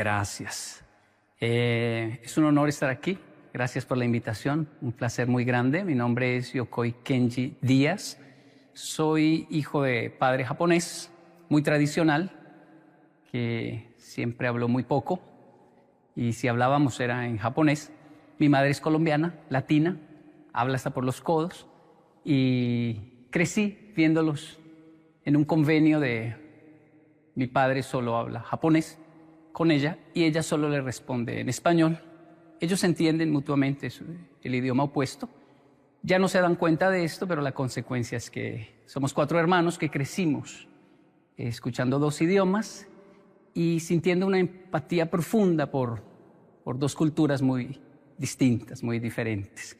Gracias. Es un honor estar aquí. Gracias por la invitación. Un placer muy grande. Mi nombre es Yokoi Kenji Díaz. Soy hijo de padre japonés, muy tradicional, que siempre habló muy poco. Y si hablábamos era en japonés. Mi madre es colombiana, latina, habla hasta por los codos. Y crecí viéndolos en un convenio de... Mi padre solo habla japonés con ella y ella solo le responde en español. Ellos entienden mutuamente el idioma opuesto. Ya no se dan cuenta de esto, pero la consecuencia es que somos 4 hermanos que crecimos escuchando 2 idiomas y sintiendo una empatía profunda por 2 culturas muy distintas, muy diferentes.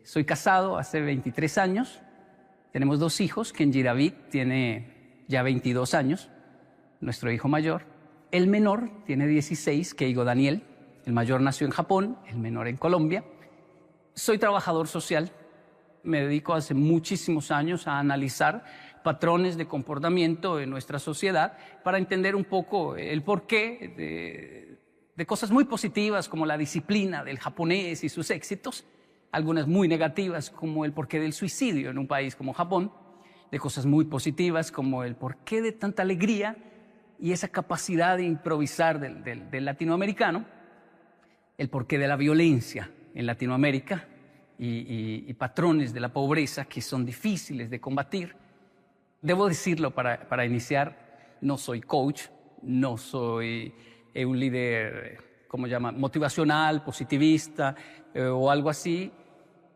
Soy casado hace 23 años. Tenemos 2 hijos. Kenji David tiene ya 22 años, nuestro hijo mayor. El menor tiene 16, Keigo Daniel. El mayor nació en Japón, el menor en Colombia. Soy trabajador social. Me dedico hace muchísimos años a analizar patrones de comportamiento en nuestra sociedad para entender un poco el porqué de cosas muy positivas como la disciplina del japonés y sus éxitos, algunas muy negativas como el porqué del suicidio en un país como Japón, de cosas muy positivas como el porqué de tanta alegría y esa capacidad de improvisar del latinoamericano, el porqué de la violencia en Latinoamérica y patrones de la pobreza que son difíciles de combatir. Debo decirlo para iniciar, no soy coach, no soy un líder, ¿cómo se llama?, motivacional, positivista o algo así,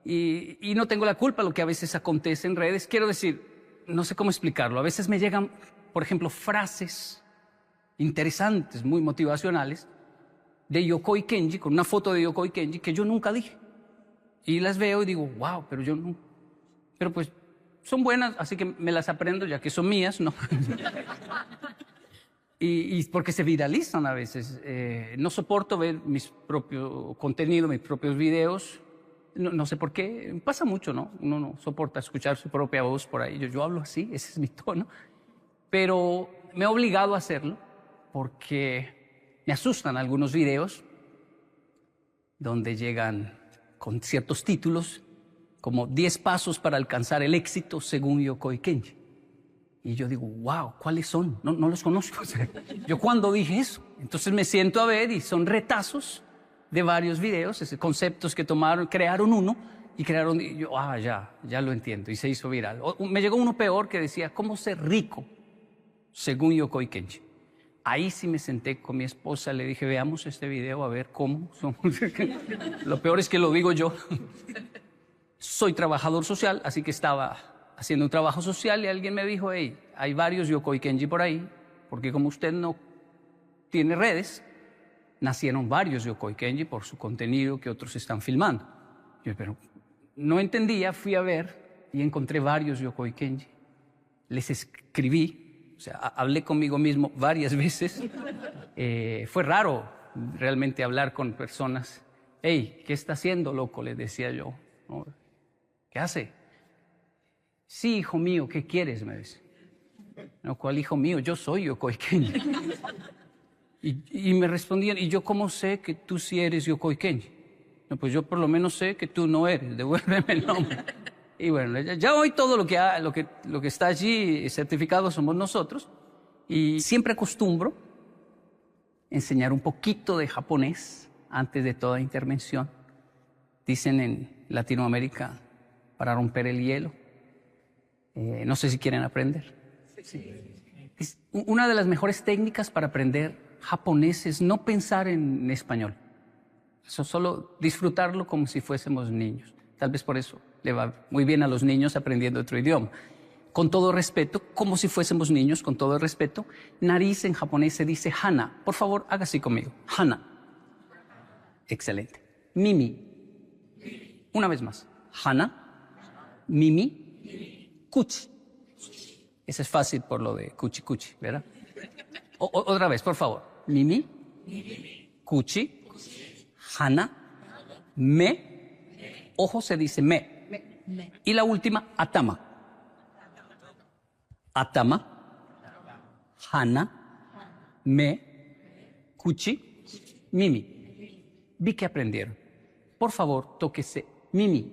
y no tengo la culpa de lo que a veces acontece en redes. Quiero decir, no sé cómo explicarlo. A veces me llegan, por ejemplo, frases interesantes, muy motivacionales, de Yokoi Kenji, con una foto de Yokoi Kenji que yo nunca dije. Y las veo y digo, wow, pero yo no. Pero pues son buenas, así que me las aprendo ya que son mías, ¿no? y porque se viralizan a veces. No soporto ver mis propios contenidos, mis propios videos. No sé por qué, pasa mucho, ¿no? Uno no soporta escuchar su propia voz por ahí. Yo hablo así, ese es mi tono. Pero me he obligado a hacerlo porque me asustan algunos videos donde llegan con ciertos títulos como 10 pasos para alcanzar el éxito según Yokoi Kenji. Y yo digo, wow, ¿cuáles son? No los conozco. ¿Yo cuándo dije eso? Entonces me siento a ver y son retazos de varios videos, conceptos que crearon uno y crearon, y yo, ya lo entiendo, y se hizo viral. Me llegó uno peor que decía, ¿cómo ser rico según Yokoi Kenji? Ahí sí me senté con mi esposa, le dije, veamos este video a ver cómo somos. Lo peor es que lo digo yo. Soy trabajador social, así que estaba haciendo un trabajo social y alguien me dijo, hey, hay varios Yokoi Kenji por ahí, porque como usted no tiene redes, nacieron varios Yokoi Kenji por su contenido que otros están filmando. Yo, pero no entendía, fui a ver y encontré varios Yokoi Kenji. Les escribí, o sea, hablé conmigo mismo varias veces. Fue raro realmente hablar con personas. Hey, ¿qué está haciendo, loco?, les decía yo. ¿No? ¿Qué hace? Sí, hijo mío, ¿qué quieres?, me dice. No, ¿cuál hijo mío? Yo soy Yokoi Kenji. Y me respondían, ¿y yo cómo sé que tú sí eres Yokoi Kenji? No, pues yo por lo menos sé que tú no eres, devuélveme el nombre. Y bueno, ya hoy todo lo que está allí certificado somos nosotros. Y siempre acostumbro enseñar un poquito de japonés antes de toda intervención. Dicen en Latinoamérica, para romper el hielo. No sé si quieren aprender. Sí. Es una de las mejores técnicas para aprender japonés es no pensar en español. Eso, solo disfrutarlo como si fuésemos niños. Tal vez por eso le va muy bien a los niños aprendiendo otro idioma. Con todo respeto, como si fuésemos niños, con todo respeto, nariz en japonés se dice hana. Por favor, haga así conmigo. Hana. Excelente. Mimi. Una vez más. Hana. Mimi. Kuchi. Ese es fácil por lo de kuchi kuchi, ¿verdad? Otra vez, por favor. Mimi, kuchi, hana, me, ojo se dice me. Y la última, atama. Atama, hana, me, Cuchi, Mimi. Vi que aprendieron. Por favor, tóquese Mimi.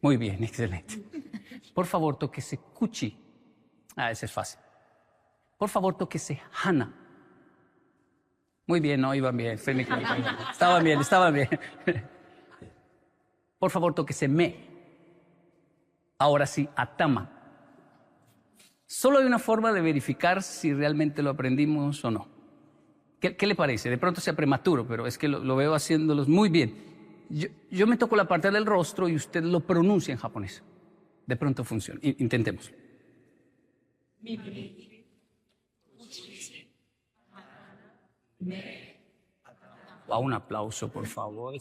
Muy bien, excelente. Por favor, tóquese Cuchi. Ese es fácil. Por favor, tóquese Hana. Muy bien, no, iban bien. Estaban bien, estaban bien. Por favor, tóquese Me. Ahora sí, Atama. Solo hay una forma de verificar si realmente lo aprendimos o no. ¿Qué le parece? De pronto sea prematuro, pero es que lo veo haciéndolos muy bien. Yo me toco la parte del rostro y usted lo pronuncia en japonés. De pronto funciona. Intentemos. Un aplauso, por favor.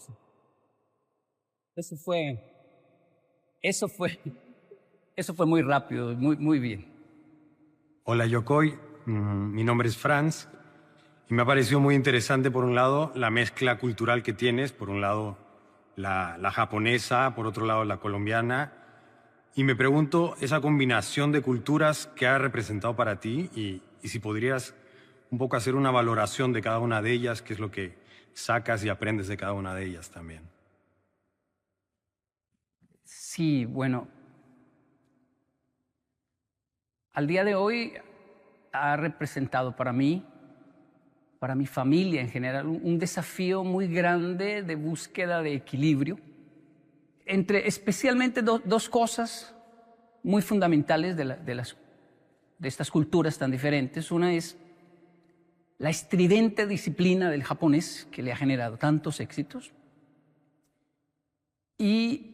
Eso fue muy rápido, muy bien. Hola Yokoi, mi nombre es Franz y me ha parecido muy interesante por un lado la mezcla cultural que tienes, por un lado la japonesa, por otro lado la colombiana, y me pregunto esa combinación de culturas que ha representado para ti y si podrías un poco hacer una valoración de cada una de ellas, qué es lo que sacas y aprendes de cada una de ellas también. Sí, bueno, al día de hoy ha representado para mí, para mi familia en general, un desafío muy grande de búsqueda de equilibrio entre especialmente dos cosas muy fundamentales de estas culturas tan diferentes. Una es la estridente disciplina del japonés, que le ha generado tantos éxitos, y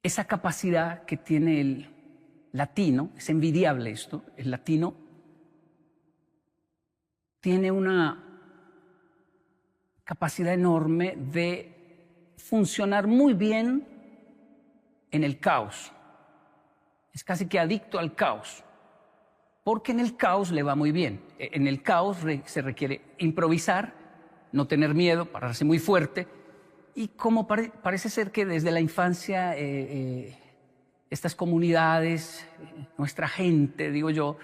esa capacidad que tiene el latino. Es envidiable esto. El latino tiene una capacidad enorme de funcionar muy bien en el caos. Es casi que adicto al caos, porque en el caos le va muy bien. En el caos se requiere improvisar, no tener miedo, pararse muy fuerte, y como parece ser que desde la infancia estas comunidades, nuestra gente, digo yo,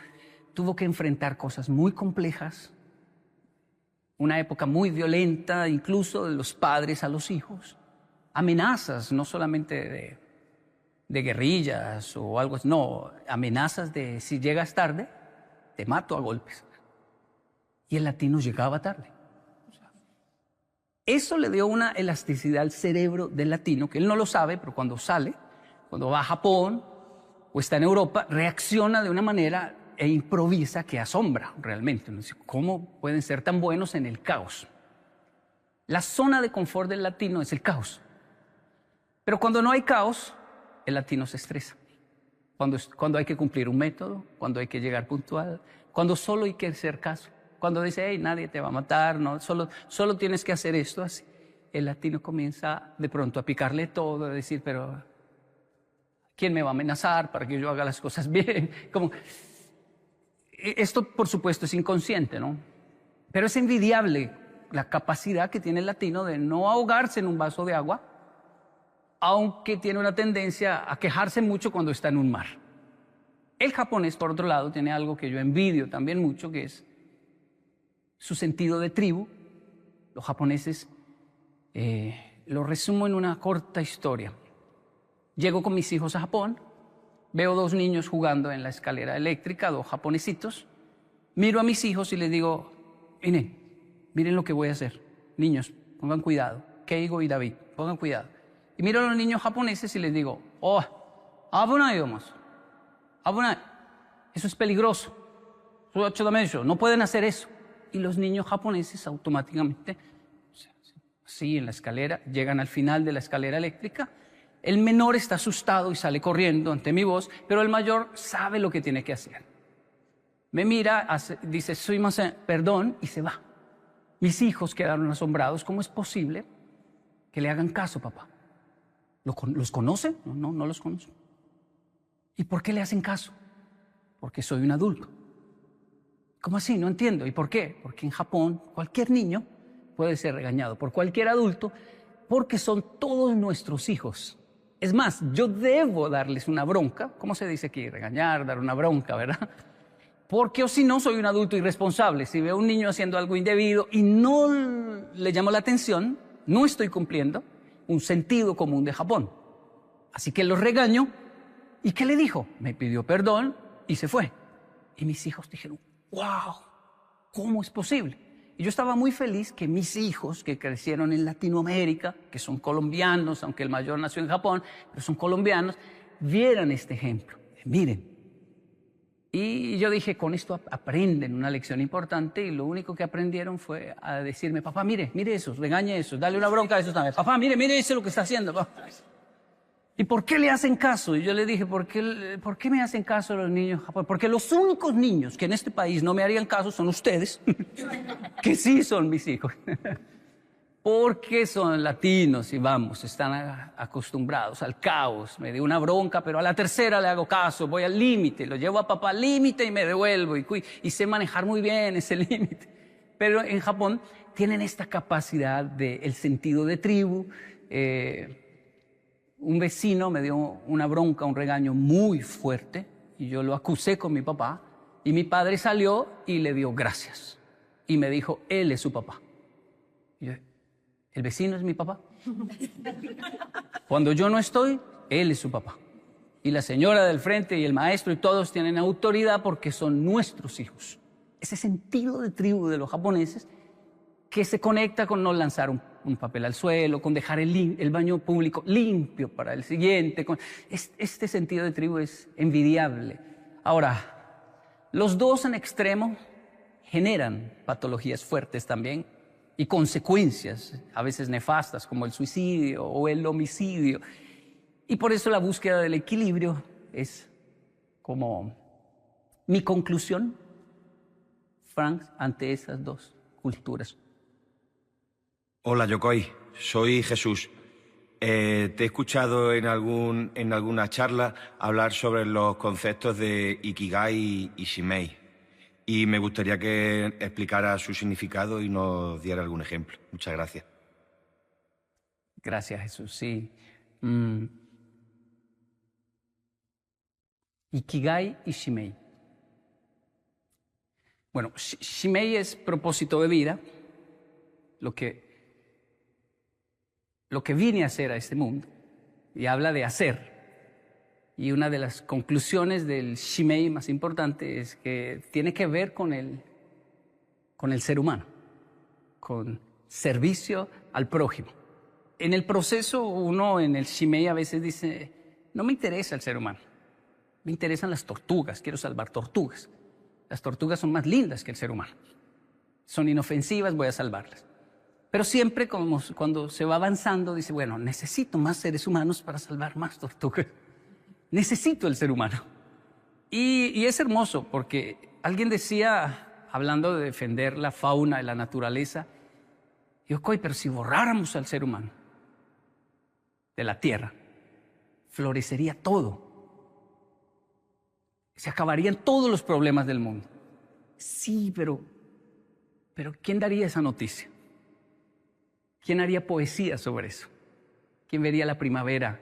tuvo que enfrentar cosas muy complejas, una época muy violenta, incluso de los padres a los hijos, amenazas no solamente de guerrillas o algo así, no, amenazas de si llegas tarde, te mato a golpes. Y el latino llegaba tarde. Eso le dio una elasticidad al cerebro del latino, que él no lo sabe, pero cuando sale, cuando va a Japón o está en Europa, reacciona de una manera e improvisa que asombra realmente. ¿Cómo pueden ser tan buenos en el caos? La zona de confort del latino es el caos. Pero cuando no hay caos, el latino se estresa. Cuando hay que cumplir un método, cuando hay que llegar puntual, cuando solo hay que hacer caso. Cuando dice, hey, nadie te va a matar, no, solo tienes que hacer esto así. El latino comienza de pronto a picarle todo, a decir, pero ¿quién me va a amenazar para que yo haga las cosas bien? Como, esto, por supuesto, es inconsciente, ¿no? Pero es envidiable la capacidad que tiene el latino de no ahogarse en un vaso de agua, aunque tiene una tendencia a quejarse mucho cuando está en un mar. El japonés, por otro lado, tiene algo que yo envidio también mucho, que es su sentido de tribu. Los japoneses, lo resumo en una corta historia. Llego con mis hijos a Japón, veo dos niños jugando en la escalera eléctrica, dos japonesitos. Miro a mis hijos y les digo, miren lo que voy a hacer. Niños, pongan cuidado. Keigo y David, pongan cuidado. Y miro a los niños japoneses y les digo, abunai, abunai. Eso es peligroso. No pueden hacer eso. Y los niños japoneses automáticamente, sí, en la escalera, llegan al final de la escalera eléctrica. El menor está asustado y sale corriendo ante mi voz, pero el mayor sabe lo que tiene que hacer. Me mira, dice, sumimasen, perdón, y se va. Mis hijos quedaron asombrados. ¿Cómo es posible que le hagan caso, papá? ¿Los conocen? No los conozco. ¿Y por qué le hacen caso? Porque soy un adulto. ¿Cómo así? No entiendo. ¿Y por qué? Porque en Japón cualquier niño puede ser regañado por cualquier adulto porque son todos nuestros hijos. Es más, yo debo darles una bronca. ¿Cómo se dice aquí? Regañar, dar una bronca, ¿verdad? Porque o si no, soy un adulto irresponsable. Si veo a un niño haciendo algo indebido y no le llamo la atención, no estoy cumpliendo un sentido común de Japón. Así que lo regaño. ¿Y qué le dijo? Me pidió perdón y se fue. Y mis hijos dijeron, wow, ¿cómo es posible? Y yo estaba muy feliz que mis hijos, que crecieron en Latinoamérica, que son colombianos, aunque el mayor nació en Japón, pero son colombianos, vieran este ejemplo. Miren. Y yo dije, con esto aprenden una lección importante, y lo único que aprendieron fue a decirme, papá, mire eso, regañe eso, dale una bronca a eso también. Papá, mire eso lo que está haciendo. Papá. ¿Y por qué le hacen caso? Y yo le dije, ¿por qué me hacen caso los niños? Porque los únicos niños que en este país no me harían caso son ustedes, que sí son mis hijos. Porque son latinos y vamos, están acostumbrados al caos. Me dio una bronca, pero a la tercera le hago caso, voy al límite, lo llevo a papá al límite y me devuelvo. Y sé manejar muy bien ese límite. Pero en Japón tienen esta capacidad del sentido de tribu. Un vecino me dio una bronca, un regaño muy fuerte, y yo lo acusé con mi papá, y mi padre salió y le dio gracias. Y me dijo, él es su papá. Y yo, ¿el vecino es mi papá? Cuando yo no estoy, él es su papá. Y la señora del frente y el maestro y todos tienen autoridad porque son nuestros hijos. Ese sentido de tribu de los japoneses que se conecta con no lanzar un papel al suelo, con dejar el baño público limpio para el siguiente. Este sentido de tribu es envidiable. Ahora, los dos en extremo generan patologías fuertes también y consecuencias, a veces nefastas, como el suicidio o el homicidio. Y por eso la búsqueda del equilibrio es como mi conclusión, Frank, ante esas dos culturas. Hola, Yokoi. Soy Jesús. Te he escuchado en alguna charla hablar sobre los conceptos de Ikigai y Shimei. Y me gustaría que explicara su significado y nos diera algún ejemplo. Muchas gracias. Gracias, Jesús. Sí. Ikigai y Shimei. Bueno, Shimei es propósito de vida, lo que vine a hacer a este mundo, y habla de hacer. Y una de las conclusiones del Shimei más importante es que tiene que ver con el ser humano, con servicio al prójimo. En el proceso, uno en el Shimei a veces dice, no me interesa el ser humano, me interesan las tortugas, quiero salvar tortugas. Las tortugas son más lindas que el ser humano, son inofensivas, voy a salvarlas. Pero siempre cuando se va avanzando dice, bueno, necesito más seres humanos para salvar más tortugas. Necesito el ser humano. Y es hermoso porque alguien decía, hablando de defender la fauna y la naturaleza, pero si borráramos al ser humano de la tierra, florecería todo. Se acabarían todos los problemas del mundo. Sí, pero ¿quién daría esa noticia? ¿Quién haría poesía sobre eso? ¿Quién vería la primavera?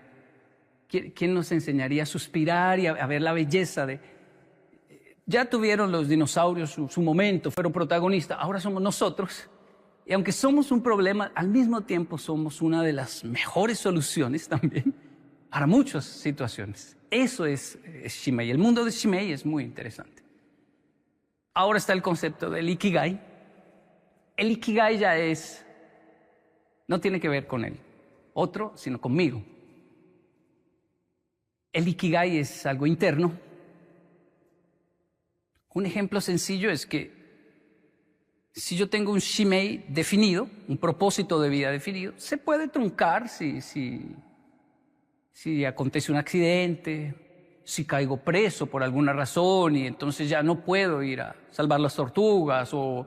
¿Quién nos enseñaría a suspirar y a ver la belleza de... Ya tuvieron los dinosaurios su momento, fueron protagonistas, ahora somos nosotros. Y aunque somos un problema, al mismo tiempo somos una de las mejores soluciones también para muchas situaciones. Eso es Shimei. El mundo de Shimei es muy interesante. Ahora está el concepto del Ikigai. El Ikigai ya no tiene que ver con el otro, sino conmigo. El Ikigai es algo interno. Un ejemplo sencillo es que si yo tengo un Shimei definido, un propósito de vida definido, se puede truncar si acontece un accidente, si caigo preso por alguna razón y entonces ya no puedo ir a salvar las tortugas, o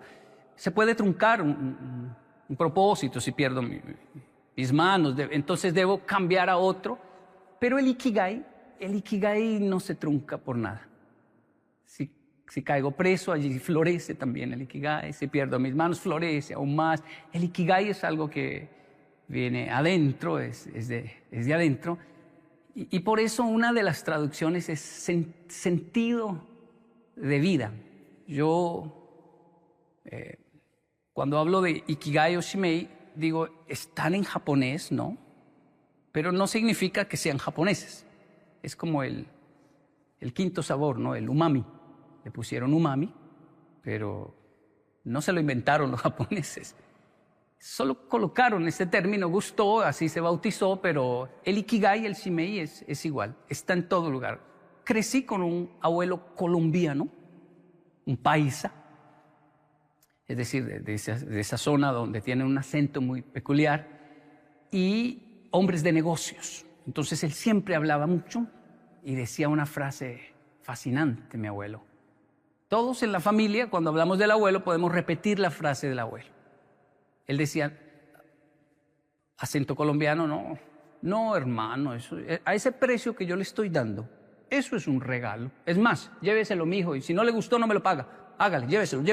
se puede truncar un propósito si pierdo mis manos, entonces debo cambiar a otro. Pero el Ikigai no se trunca por nada. Si caigo preso, allí florece también el Ikigai. Si pierdo mis manos, florece aún más. El Ikigai es algo que viene adentro, es de adentro. Y por eso una de las traducciones es sentido de vida. Yo, cuando hablo de Ikigai o Shimei, digo, están en japonés, ¿no? Pero no significa que sean japoneses. Es como el quinto sabor, ¿no? El umami. Le pusieron umami, pero no se lo inventaron los japoneses. Solo colocaron ese término, gustó, así se bautizó, pero el Ikigai y el Shimei es igual, está en todo lugar. Crecí con un abuelo colombiano, un paisa, es decir, de esa zona donde tiene un acento muy peculiar, y hombres de negocios. Entonces él siempre hablaba mucho y decía una frase fascinante, mi abuelo. Todos en la familia, cuando hablamos del abuelo, podemos repetir la frase del abuelo. Él decía, acento colombiano, no hermano, a ese precio que yo le estoy dando, eso es un regalo. Es más, lléveselo, mijo, y si no le gustó, no me lo paga. Hágale, lléveselo.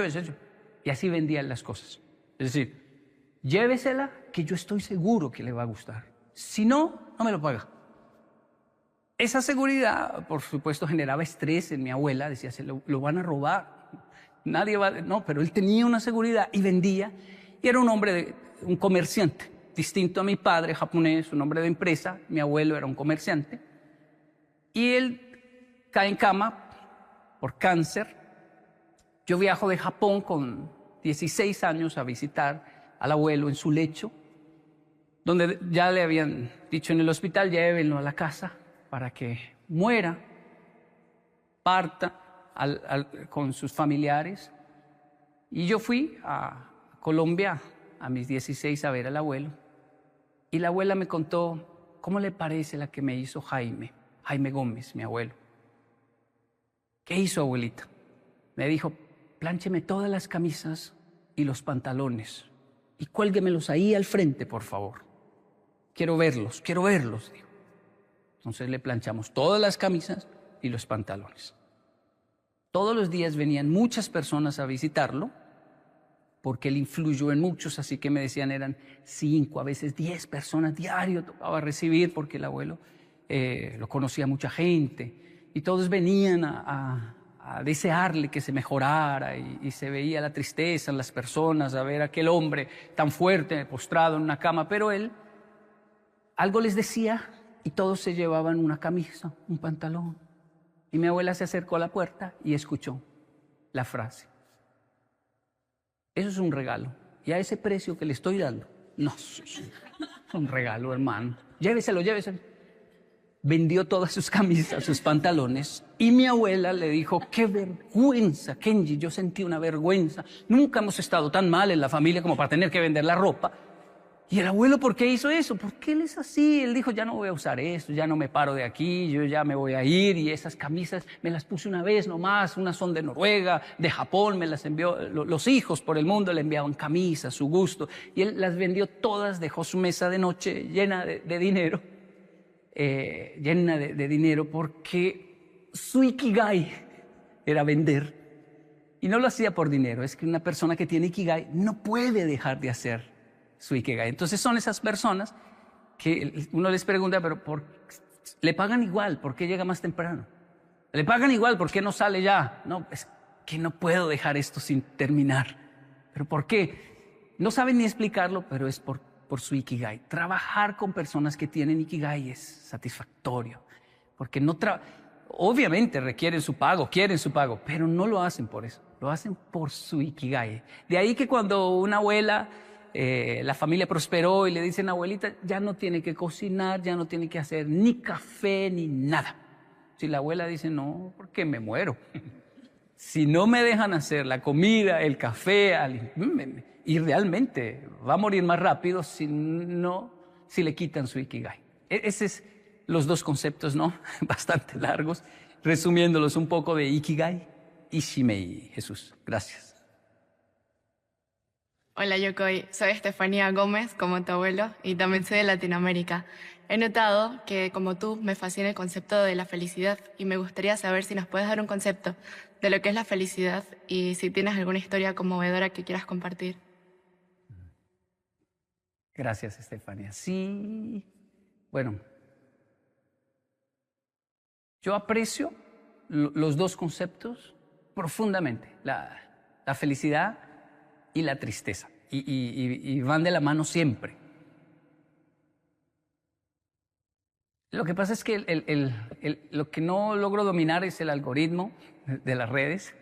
Y así vendían las cosas. Es decir, llévesela, que yo estoy seguro que le va a gustar. Si no, no me lo paga. Esa seguridad, por supuesto, generaba estrés en mi abuela. Decía, lo van a robar. Nadie va... No, pero él tenía una seguridad y vendía. Y era un hombre, un comerciante, distinto a mi padre japonés, un hombre de empresa. Mi abuelo era un comerciante. Y él cae en cama por cáncer. Yo viajo de Japón con 16 años a visitar al abuelo en su lecho, donde ya le habían dicho en el hospital, llévenlo a la casa para que muera, parta con sus familiares. Y yo fui a Colombia a mis 16 a ver al abuelo. Y la abuela me contó, ¿cómo le parece la que me hizo Jaime Gómez, mi abuelo? ¿Qué hizo, abuelita? Me dijo, pláncheme todas las camisas y los pantalones y cuélguemelos ahí al frente, por favor. Quiero verlos, dijo. Entonces le planchamos todas las camisas y los pantalones. Todos los días venían muchas personas a visitarlo, porque él influyó en muchos, así que me decían eran 5, a veces 10 personas diario tocaba recibir, porque el abuelo lo conocía mucha gente, y todos venían a desearle que se mejorara, y se veía la tristeza en las personas, a ver a aquel hombre tan fuerte, postrado en una cama, pero él algo les decía, y todos se llevaban una camisa, un pantalón. Y mi abuela se acercó a la puerta y escuchó la frase. Eso es un regalo. Y a ese precio que le estoy dando, no, es un regalo, hermano. Lléveselo. Vendió todas sus camisas, sus pantalones. Y mi abuela le dijo, qué vergüenza, Kenji, yo sentí una vergüenza. Nunca hemos estado tan mal en la familia como para tener que vender la ropa. Y el abuelo, ¿por qué hizo eso? ¿Por qué él es así? Él dijo, ya no voy a usar esto, ya no me paro de aquí, yo ya me voy a ir, y esas camisas me las puse una vez nomás, unas son de Noruega, de Japón, me las envió, los hijos por el mundo le enviaban camisas, su gusto, y él las vendió todas, dejó su mesa de noche llena de dinero, porque su Ikigai era vender, y no lo hacía por dinero. Es que una persona que tiene Ikigai no puede dejar de hacer su Ikigai. Entonces son esas personas que uno les pregunta, pero ¿le pagan igual? ¿Por qué llega más temprano? ¿Le pagan igual? ¿Por qué no sale ya? No, es que no puedo dejar esto sin terminar. ¿Pero por qué? No saben ni explicarlo, pero es por su Ikigai. Trabajar con personas que tienen Ikigai es satisfactorio, porque obviamente requieren su pago, quieren su pago, pero no lo hacen por eso, lo hacen por su Ikigai. De ahí que cuando una abuela, la familia prosperó y le dicen, abuelita, ya no tiene que cocinar, ya no tiene que hacer ni café ni nada. Si la abuela dice, no, porque me muero. Si no me dejan hacer la comida, el café, y realmente va a morir más rápido si le quitan su Ikigai. Esos es los dos conceptos, ¿no? Bastante largos, resumiéndolos un poco de Ikigai y Shimei. Jesús, gracias. Hola Yokoi, soy Estefanía Gómez, como tu abuelo, y también soy de Latinoamérica. He notado que, como tú, me fascina el concepto de la felicidad y me gustaría saber si nos puedes dar un concepto de lo que es la felicidad y si tienes alguna historia conmovedora que quieras compartir. Gracias, Estefanía. Sí, bueno, yo aprecio los dos conceptos profundamente la felicidad y la tristeza. Y van de la mano siempre. Lo que pasa es que lo que no logro dominar es el algoritmo de las redes.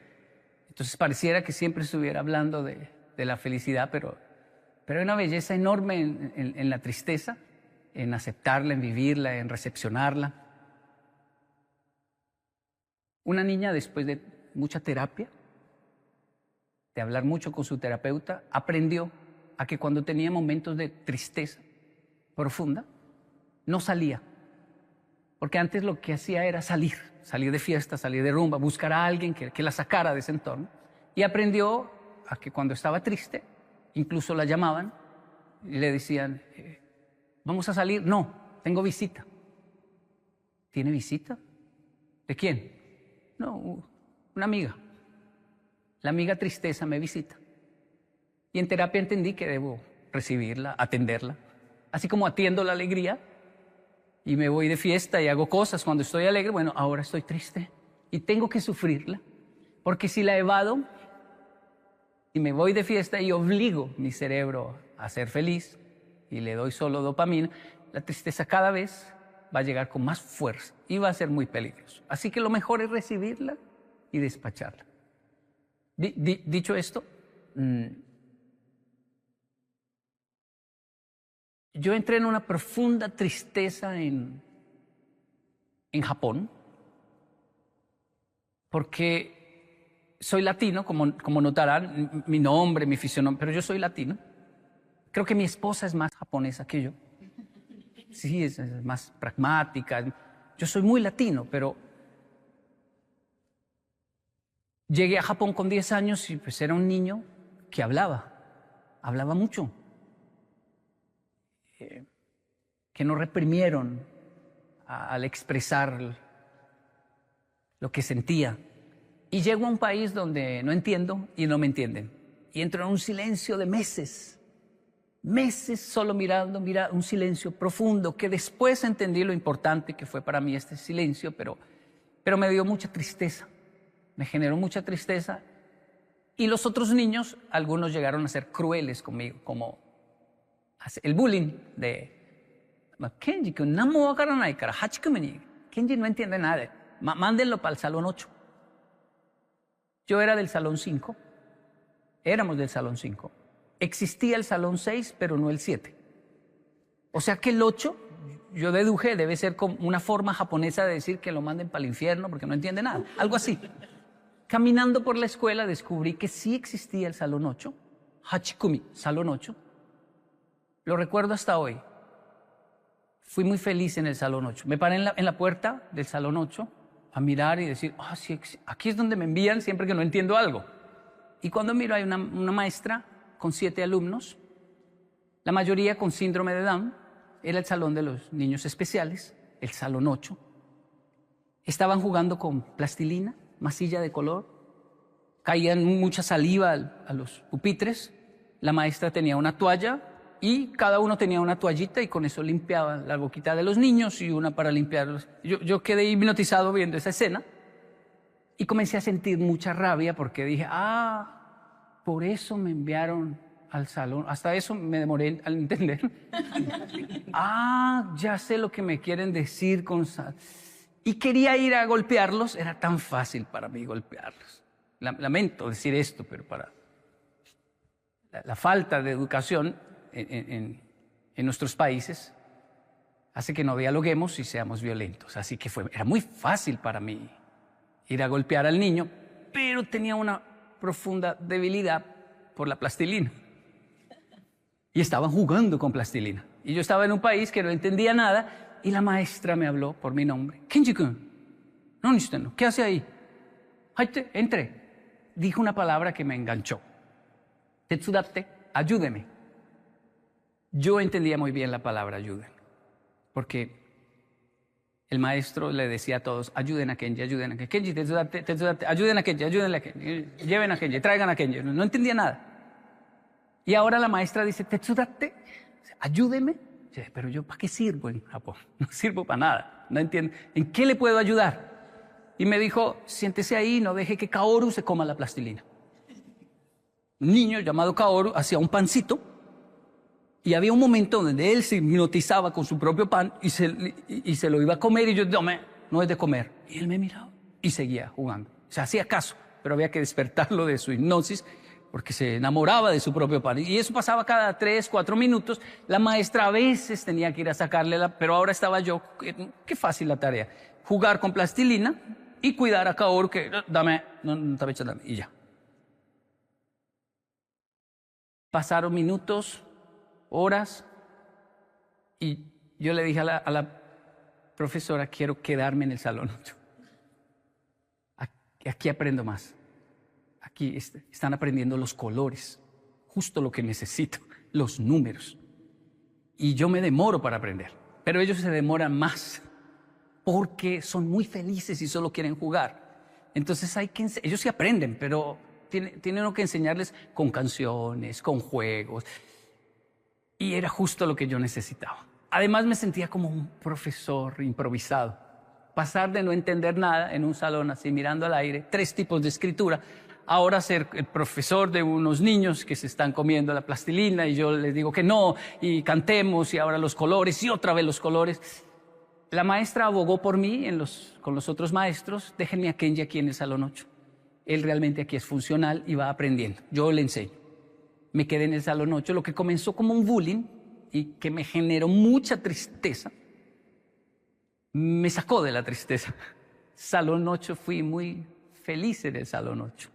Entonces pareciera que siempre estuviera hablando de la felicidad, pero hay una belleza enorme en la tristeza, en aceptarla, en vivirla, en recepcionarla. Una niña, después de mucha terapia, de hablar mucho con su terapeuta, aprendió a que cuando tenía momentos de tristeza profunda, no salía. Porque antes lo que hacía era salir de fiesta, salir de rumba, buscar a alguien que la sacara de ese entorno. Y aprendió a que cuando estaba triste, incluso la llamaban y le decían, ¿vamos a salir? No, tengo visita. ¿Tiene visita? ¿De quién? No, una amiga. La amiga tristeza me visita. Y en terapia entendí que debo recibirla, atenderla. Así como atiendo la alegría y me voy de fiesta y hago cosas cuando estoy alegre, bueno, ahora estoy triste y tengo que sufrirla. Porque si la evado y me voy de fiesta y obligo mi cerebro a ser feliz y le doy solo dopamina, la tristeza cada vez va a llegar con más fuerza y va a ser muy peligroso. Así que lo mejor es recibirla y despacharla. Dicho esto, yo entré en una profunda tristeza en Japón, porque soy latino, como notarán, mi nombre, mi fisionomía, pero yo soy latino. Creo que mi esposa es más japonesa que yo. Sí, es más pragmática. Yo soy muy latino, pero llegué a Japón con 10 años y pues era un niño que hablaba mucho. Que no reprimieron al expresar lo que sentía. Y llego a un país donde no entiendo y no me entienden. Y entro en un silencio de meses solo mirando, un silencio profundo, que después entendí lo importante que fue para mí este silencio, pero me dio mucha tristeza. Me generó mucha tristeza. Y los otros niños, algunos llegaron a ser crueles conmigo, como el bullying de Kenji, que Kenji no entiende nada, mándenlo para el salón 8. Yo era del salón 5, éramos del salón 5. Existía el salón 6, pero no el 7. O sea que el 8, yo deduje, debe ser como una forma japonesa de decir que lo manden para el infierno porque no entiende nada, algo así. Caminando por la escuela descubrí que sí existía el salón 8, Hachikumi, salón 8. Lo recuerdo hasta hoy. Fui muy feliz en el salón 8. Me paré en la puerta del salón 8 a mirar y decir, sí, aquí es donde me envían siempre que no entiendo algo. Y cuando miro hay una maestra con 7 alumnos, la mayoría con síndrome de Down. Era el salón de los niños especiales, el salón 8. Estaban jugando con plastilina, masilla de color. Caían mucha saliva a los pupitres. La maestra tenía una toalla y cada uno tenía una toallita y con eso limpiaba la boquita de los niños y una para limpiarlos. Yo quedé hipnotizado viendo esa escena y comencé a sentir mucha rabia porque dije, por eso me enviaron al salón. Hasta eso me demoré al entender. Ya sé lo que me quieren decir con... Y quería ir a golpearlos. Era tan fácil para mí golpearlos. Lamento decir esto, pero para la falta de educación en nuestros países hace que no dialoguemos y seamos violentos. Así que era muy fácil para mí ir a golpear al niño, pero tenía una profunda debilidad por la plastilina. Y estaban jugando con plastilina. Y yo estaba en un país que no entendía nada y la maestra me habló por mi nombre. Kenji-kun, no, ¿qué hace ahí? Entre. Dijo una palabra que me enganchó. Tetsudatte, ayúdeme. Yo entendía muy bien la palabra ayuden, porque el maestro le decía a todos, ayuden a Kenji, Kenji, tetsudatte, ayuden a Kenji, lleven a Kenji, traigan a Kenji. No entendía nada. Y ahora la maestra dice, tetsudatte, ayúdeme. Pero yo, ¿para qué sirvo en Japón? No sirvo para nada, no entiendo. ¿En qué le puedo ayudar? y me dijo, siéntese ahí, no deje que Kaoru se coma la plastilina. Un niño llamado Kaoru hacía un pancito y había un momento donde él se hipnotizaba con su propio pan y se lo iba a comer y yo, no es de comer. Y él me miraba y seguía jugando. O sea, hacía caso, pero había que despertarlo de su hipnosis porque se enamoraba de su propio pan. Y eso pasaba cada 3, 4 minutos. La maestra a veces tenía que ir a sacarle pero ahora estaba yo, qué fácil la tarea. Jugar con plastilina y cuidar a Kaoru que, dame, y ya. Pasaron minutos, horas, y yo le dije a la profesora, quiero quedarme en el salón 8. Aquí aprendo más. Aquí están aprendiendo los colores, justo lo que necesito, los números. Y yo me demoro para aprender, pero ellos se demoran más porque son muy felices y solo quieren jugar. Entonces ellos sí aprenden, pero tienen que enseñarles con canciones, con juegos. Y era justo lo que yo necesitaba. Además me sentía como un profesor improvisado. Pasar de no entender nada en un salón así mirando al aire, 3 tipos de escritura, ahora ser el profesor de unos niños que se están comiendo la plastilina y yo les digo que no, y cantemos, y ahora los colores, y otra vez los colores. La maestra abogó por mí con los otros maestros, déjenme a Kenji aquí en el salón 8. Él realmente aquí es funcional y va aprendiendo. Yo le enseño. Me quedé en el salón 8, lo que comenzó como un bullying y que me generó mucha tristeza, me sacó de la tristeza. Salón 8, fui muy feliz en el salón 8.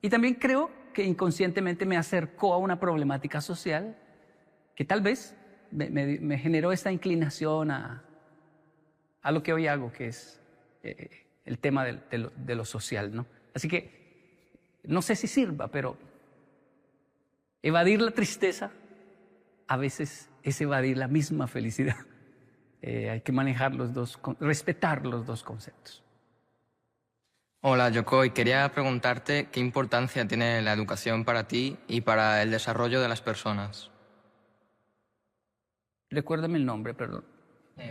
Y también creo que inconscientemente me acercó a una problemática social que tal vez me generó esta inclinación a lo que hoy hago, que es el tema de lo social, ¿no? Así que no sé si sirva, pero evadir la tristeza a veces es evadir la misma felicidad. Hay que manejar respetar los dos conceptos. Hola, Yokoi. Quería preguntarte qué importancia tiene la educación para ti y para el desarrollo de las personas. Recuérdame el nombre, perdón.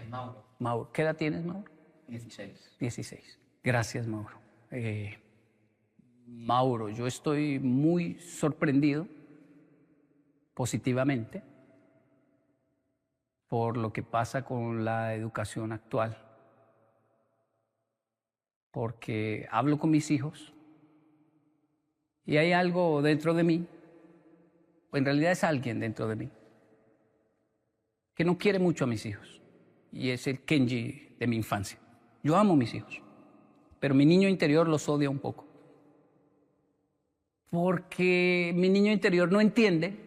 Mauro. Mauro. ¿Qué edad tienes, Mauro? 16. 16. Gracias, Mauro. Mauro, yo estoy muy sorprendido positivamente por lo que pasa con la educación actual. Porque hablo con mis hijos y hay algo dentro de mí, o en realidad es alguien dentro de mí, que no quiere mucho a mis hijos. Y es el Kenji de mi infancia. Yo amo a mis hijos, pero mi niño interior los odia un poco. Porque mi niño interior no entiende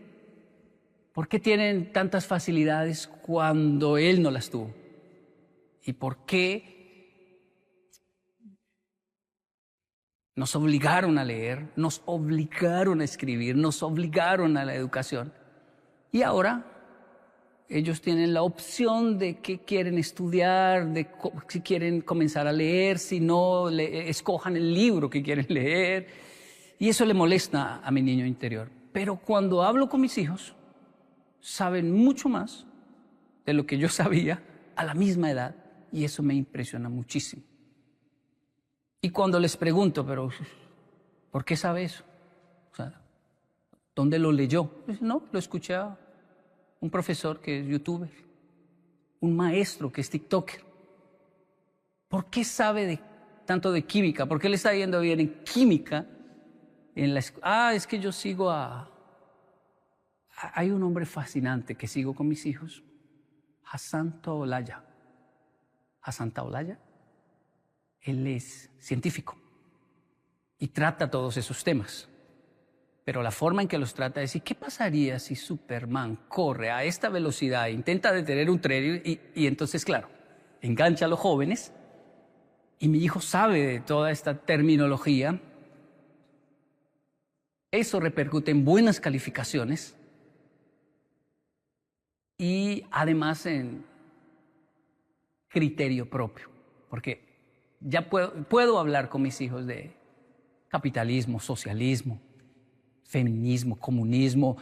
por qué tienen tantas facilidades cuando él no las tuvo. Y por qué nos obligaron a leer, nos obligaron a escribir, nos obligaron a la educación. Y ahora ellos tienen la opción de qué quieren estudiar, de si quieren comenzar a leer, si no, escojan el libro que quieren leer. Y eso le molesta a mi niño interior. Pero cuando hablo con mis hijos, saben mucho más de lo que yo sabía a la misma edad, y eso me impresiona muchísimo. Y cuando les pregunto, pero ¿por qué sabe eso? O sea, ¿dónde lo leyó? Pues no, lo escuché a un profesor que es youtuber, un maestro que es tiktoker. ¿Por qué sabe tanto de química? ¿Por qué le está yendo bien en química? Es que yo sigo hay un hombre fascinante que sigo con mis hijos, Hassan Taolalla. Hassan Taolalla, él es científico y trata todos esos temas. Pero la forma en que los trata es, ¿y qué pasaría si Superman corre a esta velocidad e intenta detener un tren? Y entonces, claro, engancha a los jóvenes, y mi hijo sabe de toda esta terminología. Eso repercute en buenas calificaciones y además en criterio propio, porque ya puedo hablar con mis hijos de capitalismo, socialismo, feminismo, comunismo,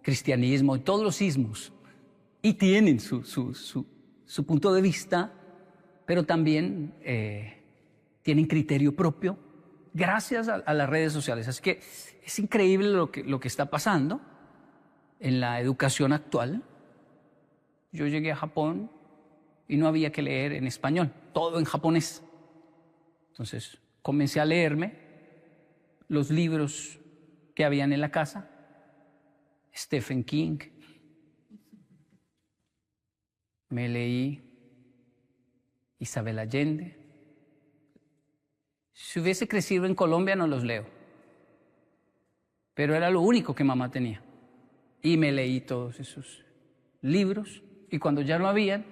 cristianismo, todos los ismos, y tienen su punto de vista, pero también tienen criterio propio gracias a las redes sociales. Así que es increíble lo que está pasando en la educación actual. Yo llegué a Japón y no había que leer en español, todo en japonés. Entonces comencé a leerme los libros que habían en la casa, Stephen King. Me leí Isabel Allende. Si hubiese crecido en Colombia no los leo, pero era lo único que mamá tenía. Y me leí todos esos libros y cuando ya no habían,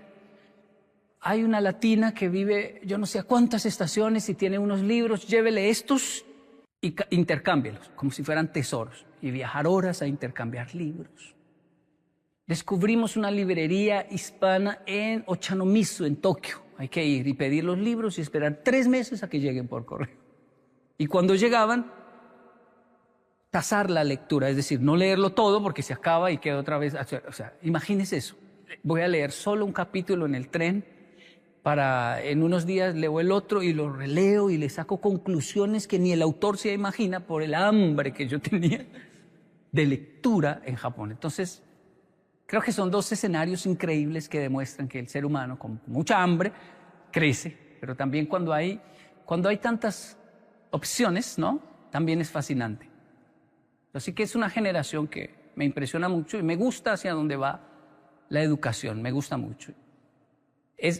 hay una latina que vive yo no sé a cuántas estaciones y tiene unos libros, llévele estos y intercámbielos como si fueran tesoros y viajar horas a intercambiar libros. Descubrimos una librería hispana en Ochanomizu, en Tokio. Hay que ir y pedir los libros y esperar 3 meses a que lleguen por correo. Y cuando llegaban, tasar la lectura, es decir, no leerlo todo porque se acaba y queda otra vez. O sea, imagínese eso. Voy a leer solo un capítulo en el tren, para en unos días leo el otro y lo releo y le saco conclusiones que ni el autor se imagina por el hambre que yo tenía de lectura en Japón. Entonces, creo que son 2 escenarios increíbles que demuestran que el ser humano con mucha hambre crece, pero también cuando hay tantas opciones, ¿no? También es fascinante. Así que es una generación que me impresiona mucho y me gusta hacia dónde va la educación, me gusta mucho.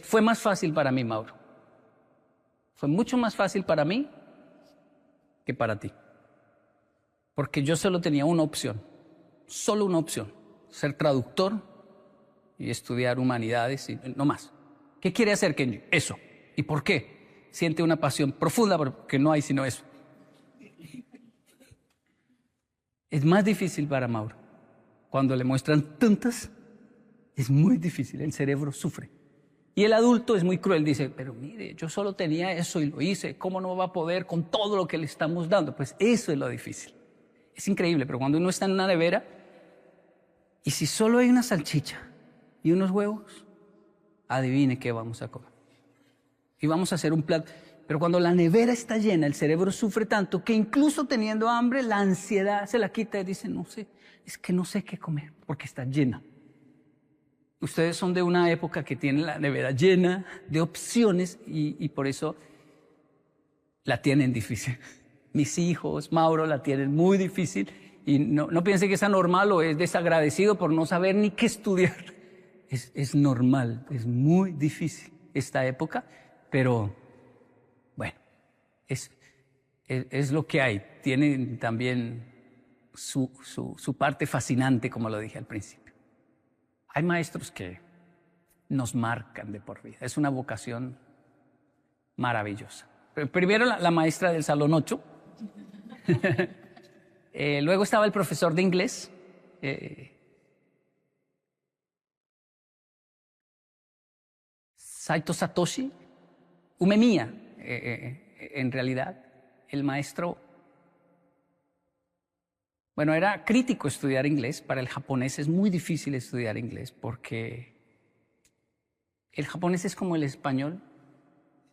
Fue más fácil para mí, Mauro. Fue mucho más fácil para mí que para ti. Porque yo solo tenía una opción, solo una opción. Ser traductor y estudiar humanidades y no más. ¿Qué quiere hacer Kenji? Eso. ¿Y por qué? Siente una pasión profunda porque no hay sino eso. Es más difícil para Mauro. Cuando le muestran tantas, es muy difícil, el cerebro sufre. Y el adulto es muy cruel, dice, pero mire, yo solo tenía eso y lo hice, ¿cómo no va a poder con todo lo que le estamos dando? Pues eso es lo difícil. Es increíble, pero cuando uno está en una nevera, y si solo hay una salchicha y unos huevos, adivine qué vamos a comer. Y vamos a hacer un plato. Pero cuando la nevera está llena, el cerebro sufre tanto que incluso teniendo hambre, la ansiedad se la quita y dice, no sé, es que no sé qué comer porque está llena. Ustedes son de una época que tienen la nevera llena de opciones y por eso la tienen difícil. Mis hijos, Mauro, la tienen muy difícil. Y no piense que es anormal o es desagradecido por no saber ni qué estudiar. Es normal, es muy difícil esta época, pero bueno, es lo que hay. Tiene también su parte fascinante, como lo dije al principio. Hay maestros que nos marcan de por vida. Es una vocación maravillosa. Primero la maestra del Salón 8. Luego estaba el profesor de inglés. Saito Satoshi. Umemiya, en realidad. El maestro... Bueno, era crítico estudiar inglés. Para el japonés es muy difícil estudiar inglés porque el japonés es como el español,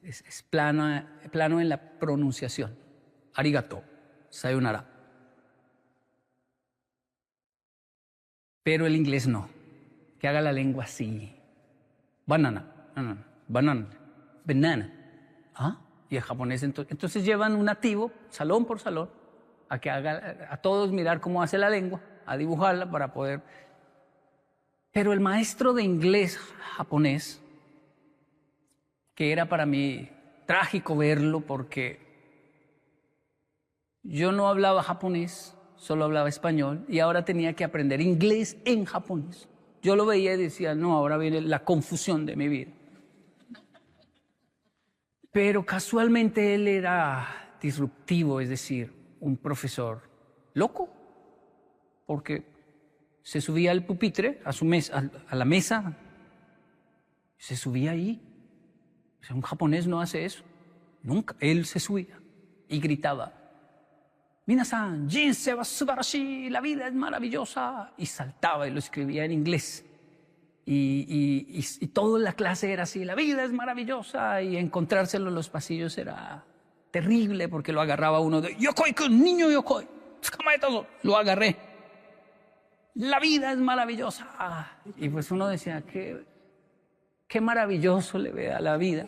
es plano en la pronunciación. Arigato, sayonara. Pero el inglés no, que haga la lengua así. Banana, banana, banana. ¿Ah? Y el japonés entonces llevan un nativo, salón por salón, a que haga a todos mirar cómo hace la lengua, a dibujarla para poder. Pero el maestro de inglés japonés, que era para mí trágico verlo porque yo no hablaba japonés, solo hablaba español y ahora tenía que aprender inglés en japonés. Yo lo veía y decía, no, ahora viene la confusión de mi vida. Pero casualmente él era disruptivo, es decir, un profesor loco, porque se subía al pupitre, a su mesa, a la mesa, se subía ahí. O sea, un japonés no hace eso, nunca. Él se subía y gritaba, Minasan, jinsei wa subarashi, la vida es maravillosa, y saltaba y lo escribía en inglés. Y toda la clase era así, la vida es maravillosa, y encontrárselo en los pasillos era terrible porque lo agarraba uno de Yokoi, que niño Yokoi, lo agarré. La vida es maravillosa. Y pues uno decía, qué maravilloso le ve a la vida.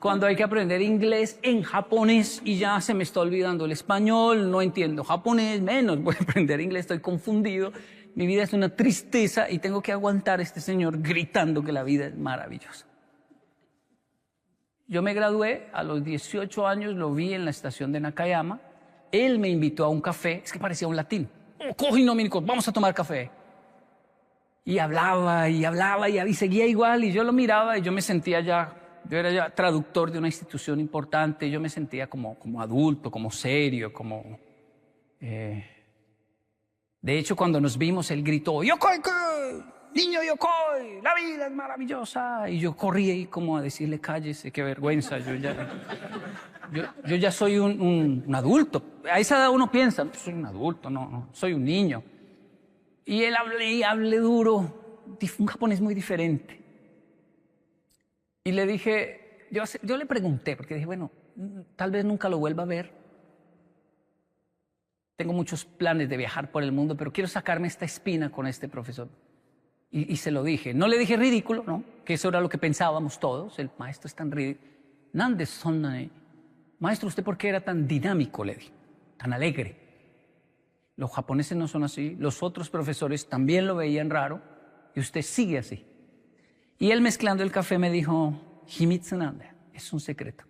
Cuando hay que aprender inglés en japonés y ya se me está olvidando el español, no entiendo japonés, menos voy a aprender inglés, estoy confundido. Mi vida es una tristeza y tengo que aguantar a este señor gritando que la vida es maravillosa. Yo me gradué a los 18 años, lo vi en la estación de Nakayama. Él me invitó a un café, es que parecía un latino. Coge Dominico, vamos a tomar café. Y hablaba y seguía igual y yo lo miraba y yo me sentía ya, yo era ya traductor de una institución importante, yo me sentía como adulto, como serio, como... De hecho, cuando nos vimos, él gritó, ¡Yokoi, niño Yokoi, la vida es maravillosa! Y yo corrí ahí como a decirle, cállese, qué vergüenza, yo ya soy un adulto. A esa edad uno piensa, soy un adulto, no, soy un niño. Y él hablé duro, un japonés muy diferente. Y le dije, yo le pregunté, porque dije, bueno, tal vez nunca lo vuelva a ver. Tengo muchos planes de viajar por el mundo, pero quiero sacarme esta espina con este profesor. Y se lo dije. No le dije ridículo, ¿no? Que eso era lo que pensábamos todos. El maestro es tan ridículo. Nande sonnae. Maestro, ¿usted por qué era tan dinámico? Le dije, tan alegre. Los japoneses no son así. Los otros profesores también lo veían raro. Y usted sigue así. Y él mezclando el café me dijo, Himitsu nande. Es un secreto.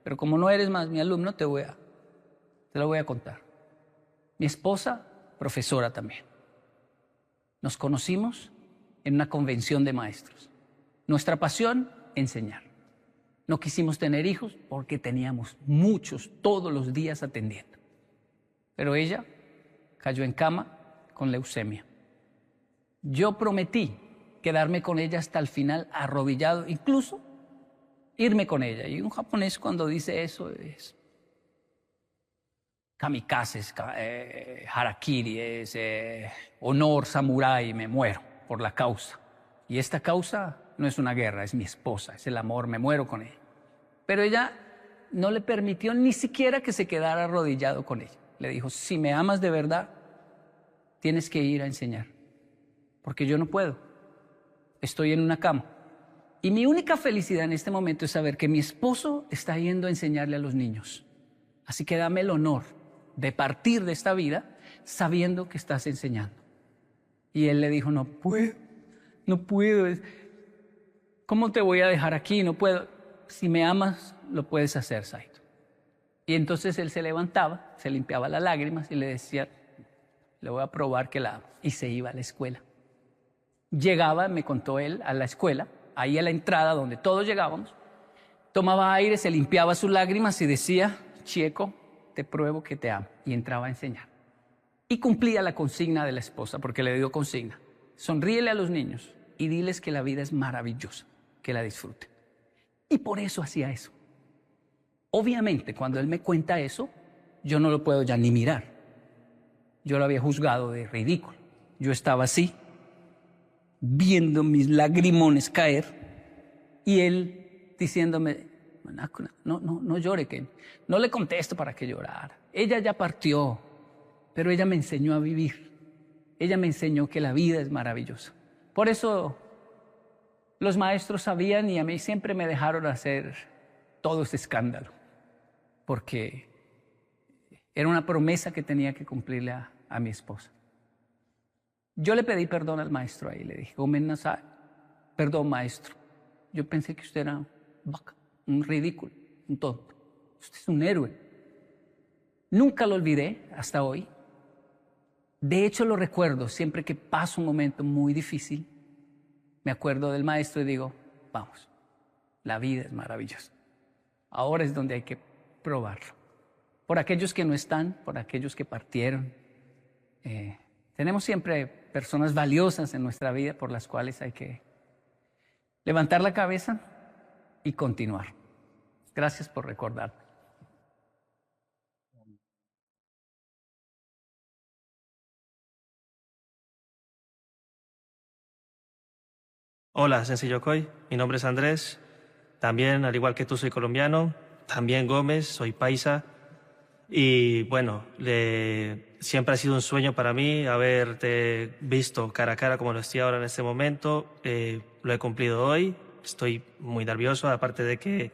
Pero como no eres más mi alumno, te lo voy a contar. Mi esposa, profesora también. Nos conocimos en una convención de maestros. Nuestra pasión, enseñar. No quisimos tener hijos porque teníamos muchos todos los días atendiendo. Pero ella cayó en cama con leucemia. Yo prometí quedarme con ella hasta el final, arrodillado, incluso irme con ella. Y un japonés cuando dice eso es kamikazes, harakiri, es honor, samurái, me muero por la causa. Y esta causa no es una guerra, es mi esposa, es el amor, me muero con ella. Pero ella no le permitió ni siquiera que se quedara arrodillado con ella. Le dijo, si me amas de verdad, tienes que ir a enseñar, porque yo no puedo, estoy en una cama. Y mi única felicidad en este momento es saber que mi esposo está yendo a enseñarle a los niños. Así que dame el honor de partir de esta vida sabiendo que estás enseñando. Y él le dijo, no puedo. ¿Cómo te voy a dejar aquí? No puedo. Si me amas, lo puedes hacer, Saito. Y entonces él se levantaba, se limpiaba las lágrimas y le decía, le voy a probar que la amo. Y se iba a la escuela. Llegaba, me contó él, a la escuela, ahí a la entrada donde todos llegábamos, tomaba aire, se limpiaba sus lágrimas y decía, Chieco, te pruebo que te amo. Y entraba a enseñar. Y cumplía la consigna de la esposa, porque le dio consigna. Sonríele a los niños y diles que la vida es maravillosa, que la disfruten. Y por eso hacía eso. Obviamente, cuando él me cuenta eso, yo no lo puedo ya ni mirar. Yo lo había juzgado de ridículo. Yo estaba así, viendo mis lagrimones caer, y él diciéndome, no llore, que no le contesto para que llorara. Ella ya partió, pero ella me enseñó a vivir. Ella me enseñó que la vida es maravillosa. Por eso los maestros sabían y a mí siempre me dejaron hacer todo ese escándalo, porque era una promesa que tenía que cumplirle a mi esposa. Yo le pedí perdón al maestro ahí, le dije, Gomen nasai, perdón maestro, yo pensé que usted era un ridículo, un tonto, usted es un héroe. Nunca lo olvidé hasta hoy. De hecho lo recuerdo siempre que paso un momento muy difícil, me acuerdo del maestro y digo, vamos, la vida es maravillosa. Ahora es donde hay que probarlo. Por aquellos que no están, por aquellos que partieron. Tenemos siempre personas valiosas en nuestra vida por las cuales hay que levantar la cabeza y continuar. Gracias por recordarme. Hola, Sensei Yokoi. Mi nombre es Andrés. También, al igual que tú, soy colombiano, también Gómez, soy paisa. Y bueno, siempre ha sido un sueño para mí haberte visto cara a cara como lo estoy ahora en este momento. Lo he cumplido hoy, estoy muy nervioso, aparte de que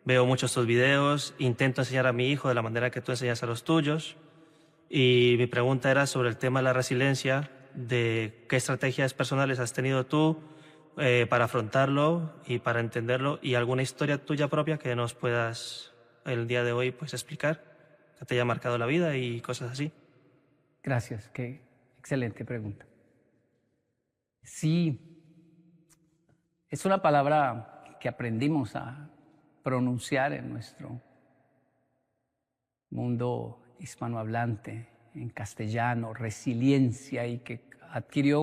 veo muchos tus videos, intento enseñar a mi hijo de la manera que tú enseñas a los tuyos. Y mi pregunta era sobre el tema de la resiliencia, de qué estrategias personales has tenido tú para afrontarlo y para entenderlo, y alguna historia tuya propia que nos puedas el día de hoy pues explicar, que te haya marcado la vida y cosas así. Gracias, qué excelente pregunta. Sí, es una palabra que aprendimos a pronunciar en nuestro mundo hispanohablante, en castellano, resiliencia, y que adquirió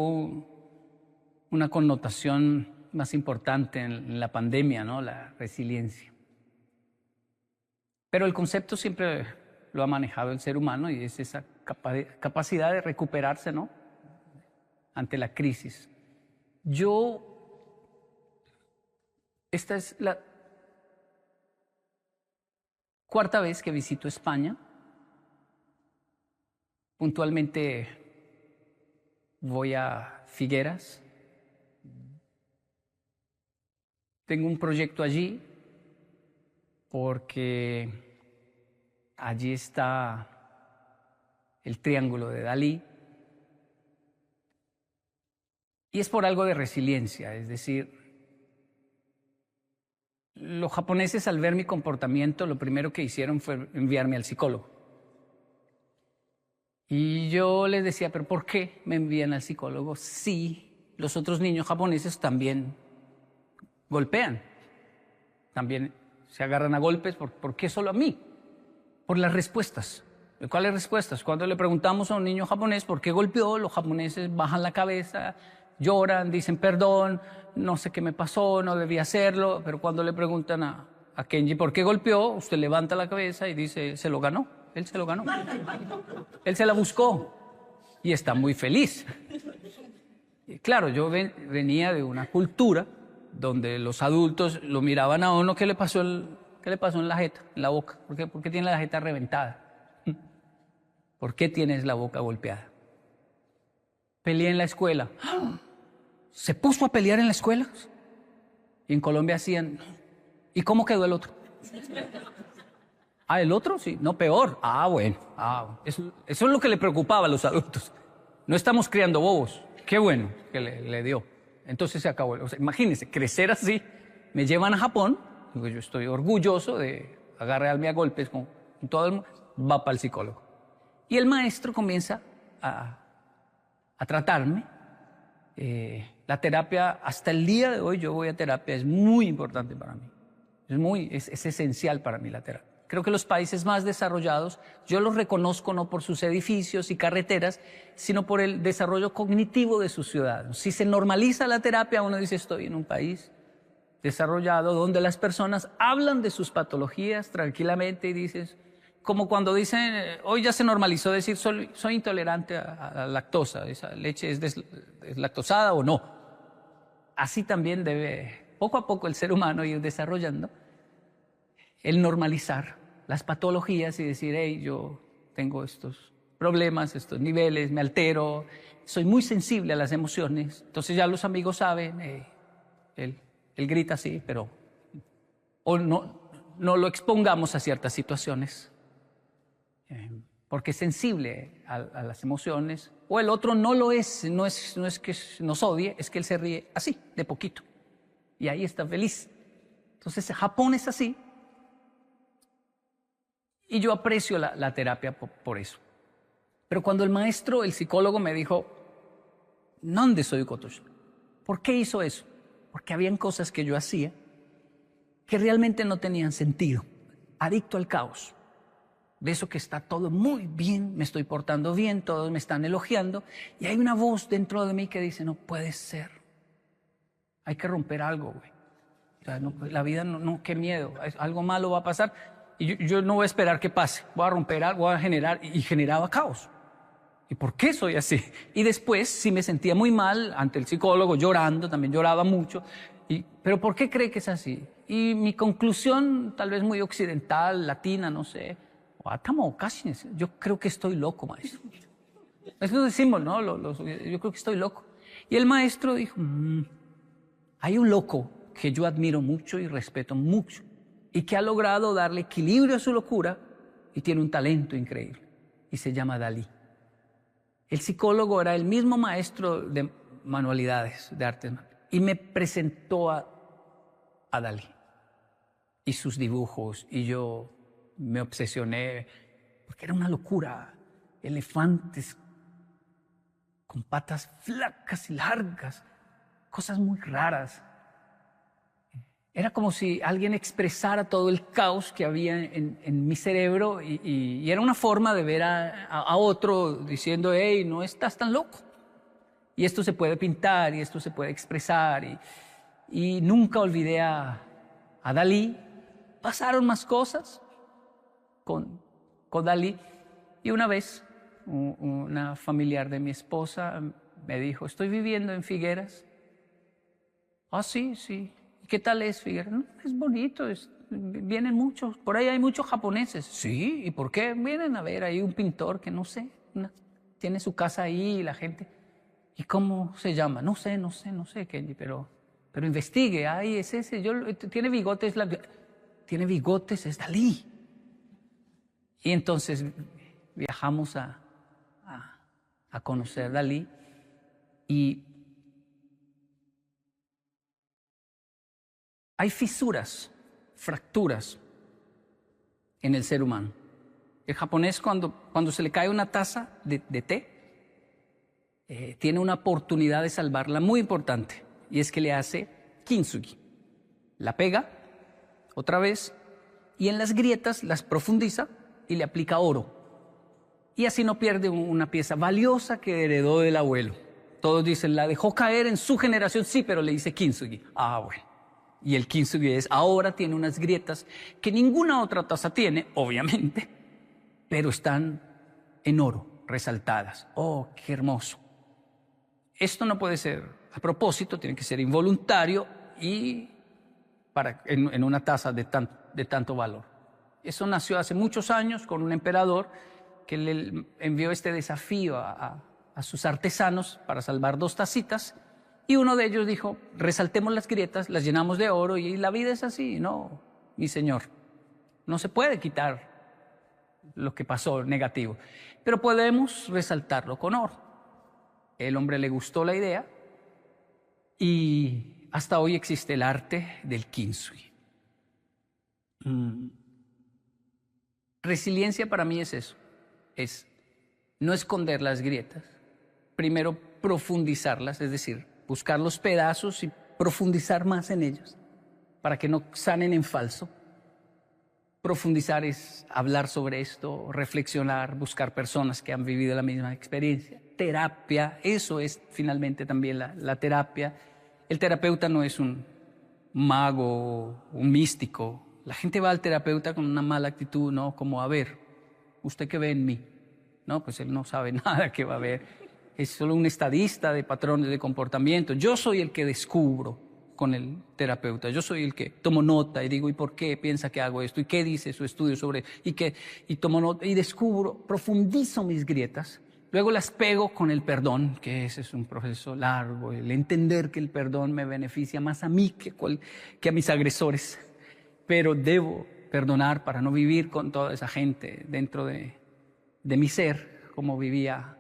una connotación más importante en la pandemia, ¿no? La resiliencia. Pero el concepto siempre lo ha manejado el ser humano, y es esa capacidad de recuperarse, ¿no? Ante la crisis. Esta es la cuarta vez que visito España. Puntualmente voy a Figueras. Tengo un proyecto allí porque allí está el Triángulo de Dalí. Y es por algo de resiliencia, es decir, los japoneses, al ver mi comportamiento, lo primero que hicieron fue enviarme al psicólogo. Y yo les decía, ¿pero por qué me envían al psicólogo si los otros niños japoneses también golpean? También se agarran a golpes. ¿Por qué solo a mí? Por las respuestas. ¿Cuáles respuestas? Cuando le preguntamos a un niño japonés por qué golpeó, los japoneses bajan la cabeza, lloran, dicen perdón, no sé qué me pasó, no debía hacerlo. Pero cuando le preguntan a Kenji por qué golpeó, usted levanta la cabeza y dice, se lo ganó. Él se lo ganó. Él se la buscó y está muy feliz. Y claro, yo venía de una cultura donde los adultos lo miraban a uno, ¿qué le pasó en la jeta, en la boca? ¿Por qué tiene la jeta reventada? ¿Por qué tienes la boca golpeada? Peleé en la escuela. ¿Se puso a pelear en la escuela? Y en Colombia hacían, ¿y cómo quedó el otro? Ah, ¿el otro? Sí, no, peor. Ah, bueno. Eso es lo que le preocupaba a los adultos. No estamos criando bobos. Qué bueno que le dio. Entonces se acabó. O sea, imagínense, crecer así. Me llevan a Japón, digo, yo estoy orgulloso de agarrarme a golpes con todo el mundo. Va para el psicólogo. Y el maestro comienza a tratarme. La terapia, hasta el día de hoy yo voy a terapia, es muy importante para mí. Es esencial para mí la terapia. Creo que los países más desarrollados, yo los reconozco no por sus edificios y carreteras, sino por el desarrollo cognitivo de sus ciudadanos. Si se normaliza la terapia, uno dice, estoy en un país desarrollado donde las personas hablan de sus patologías tranquilamente y dices, como cuando dicen, hoy ya se normalizó decir, soy intolerante a la lactosa, esa leche es lactosada o no. Así también debe, poco a poco, el ser humano ir desarrollando el normalizar las patologías y decir, hey, yo tengo estos problemas, estos niveles, me altero, soy muy sensible a las emociones. Entonces ya los amigos saben, él grita así, pero o no lo expongamos a ciertas situaciones, porque es sensible a las emociones, o el otro no lo es, no es que nos odie, es que él se ríe así, de poquito, y ahí está feliz. Entonces Japón es así. Y yo aprecio la terapia por eso. Pero cuando el maestro, el psicólogo, me dijo, ¿dónde soy Kotoshi? ¿Por qué hizo eso? Porque habían cosas que yo hacía que realmente no tenían sentido. Adicto al caos. De eso que está todo muy bien, me estoy portando bien, todos me están elogiando. Y hay una voz dentro de mí que dice, no puede ser. Hay que romper algo, güey. O sea, no, la vida, qué miedo. Algo malo va a pasar. Y yo no voy a esperar que pase, voy a romper algo, voy a generar, y generaba caos. ¿Y por qué soy así? Y después, sí me sentía muy mal ante el psicólogo, llorando, también lloraba mucho, ¿Pero por qué cree que es así? Y mi conclusión, tal vez muy occidental, latina, no sé, yo creo que estoy loco, maestro. Eso decimos, ¿no? Yo creo que estoy loco. Y el maestro dijo, hay un loco que yo admiro mucho y respeto mucho y que ha logrado darle equilibrio a su locura y tiene un talento increíble y se llama Dalí. El psicólogo era el mismo maestro de manualidades, de artes, y me presentó a Dalí y sus dibujos, y yo me obsesioné porque era una locura. Elefantes con patas flacas y largas, cosas muy raras. Era como si alguien expresara todo el caos que había en mi cerebro y era una forma de ver a otro diciendo, hey, no estás tan loco. Y esto se puede pintar y esto se puede expresar. Y nunca olvidé a Dalí. Pasaron más cosas con Dalí. Y una vez una familiar de mi esposa me dijo, estoy viviendo en Figueras. Ah, sí, sí. ¿Qué tal es Figueras? No, es bonito, vienen muchos, por ahí hay muchos japoneses. Sí, ¿y por qué? Vienen a ver, hay un pintor que no sé, tiene su casa ahí y la gente. ¿Y cómo se llama? No sé, Kenji, pero investigue, ay, es ese, tiene bigotes, es Dalí. Y entonces viajamos a conocer Dalí y hay fisuras, fracturas en el ser humano. El japonés cuando se le cae una taza de té, tiene una oportunidad de salvarla muy importante, y es que le hace kintsugi. La pega otra vez y en las grietas las profundiza y le aplica oro. Y así no pierde una pieza valiosa que heredó del abuelo. Todos dicen, la dejó caer en su generación, sí, pero le dice kintsugi. Ah, bueno. Y el kintsugi ahora tiene unas grietas que ninguna otra taza tiene, obviamente, pero están en oro, resaltadas. ¡Oh, qué hermoso! Esto no puede ser a propósito, tiene que ser involuntario y en una taza de tanto valor. Eso nació hace muchos años con un emperador que le envió este desafío a sus artesanos para salvar 2 tacitas. Y uno de ellos dijo, resaltemos las grietas, las llenamos de oro y la vida es así. No, mi señor, no se puede quitar lo que pasó negativo, pero podemos resaltarlo con oro. El hombre le gustó la idea y hasta hoy existe el arte del kintsugi. Resiliencia para mí es eso, es no esconder las grietas, primero profundizarlas, es decir, buscar los pedazos y profundizar más en ellos para que no sanen en falso. Profundizar es hablar sobre esto, reflexionar, buscar personas que han vivido la misma experiencia. Terapia, eso es finalmente también la terapia. El terapeuta no es un mago, un místico. La gente va al terapeuta con una mala actitud, ¿no? Como, a ver, ¿usted qué ve en mí? No, pues él no sabe nada que va a ver. Es solo un estadista de patrones de comportamiento. Yo soy el que descubro con el terapeuta. Yo soy el que tomo nota y digo, ¿y por qué piensa que hago esto? ¿Y qué dice su estudio sobre? Y tomo nota y descubro, profundizo mis grietas. Luego las pego con el perdón, que ese es un proceso largo. El entender que el perdón me beneficia más a mí que a mis agresores. Pero debo perdonar para no vivir con toda esa gente dentro de mi ser, como vivía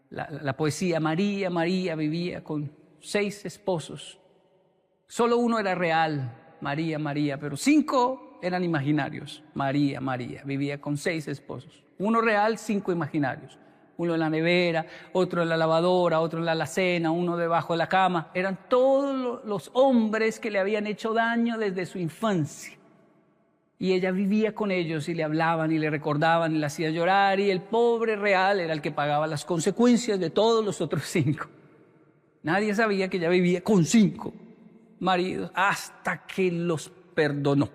la poesía. María vivía con 6 esposos. Solo uno era real, María, pero 5 eran imaginarios. María vivía con 6 esposos. Uno real, 5 imaginarios. Uno en la nevera, otro en la lavadora, otro en la alacena, uno debajo de la cama. Eran todos los hombres que le habían hecho daño desde su infancia. Y ella vivía con ellos y le hablaban y le recordaban y le hacían llorar, y el pobre real era el que pagaba las consecuencias de todos los otros 5. Nadie sabía que ella vivía con 5 maridos hasta que los perdonó.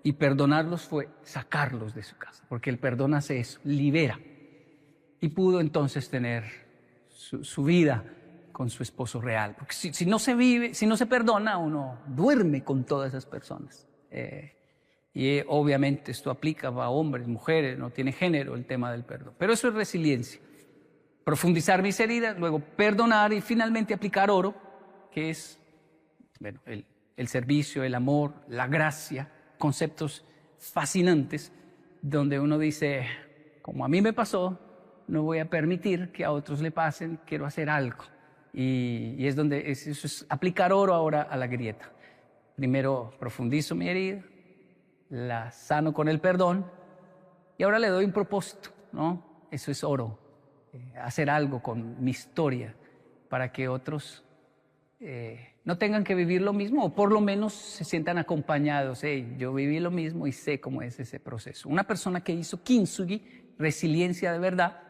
Y perdonarlos fue sacarlos de su casa, porque el perdón hace eso, libera. Y pudo entonces tener su vida con su esposo real. Porque si no se vive, si no se perdona, uno duerme con todas esas personas. Obviamente esto aplica a hombres, mujeres, no tiene género el tema del perdón. Pero eso es resiliencia. Profundizar mis heridas, luego perdonar y finalmente aplicar oro, que es bueno, el servicio, el amor, la gracia, conceptos fascinantes, donde uno dice, como a mí me pasó, no voy a permitir que a otros le pasen, quiero hacer algo. Y es donde eso es aplicar oro ahora a la grieta. Primero profundizo mi herida, la sano con el perdón y ahora le doy un propósito, ¿no? Eso es oro, hacer algo con mi historia para que otros no tengan que vivir lo mismo o por lo menos se sientan acompañados. Hey, yo viví lo mismo y sé cómo es ese proceso. Una persona que hizo kintsugi, resiliencia de verdad,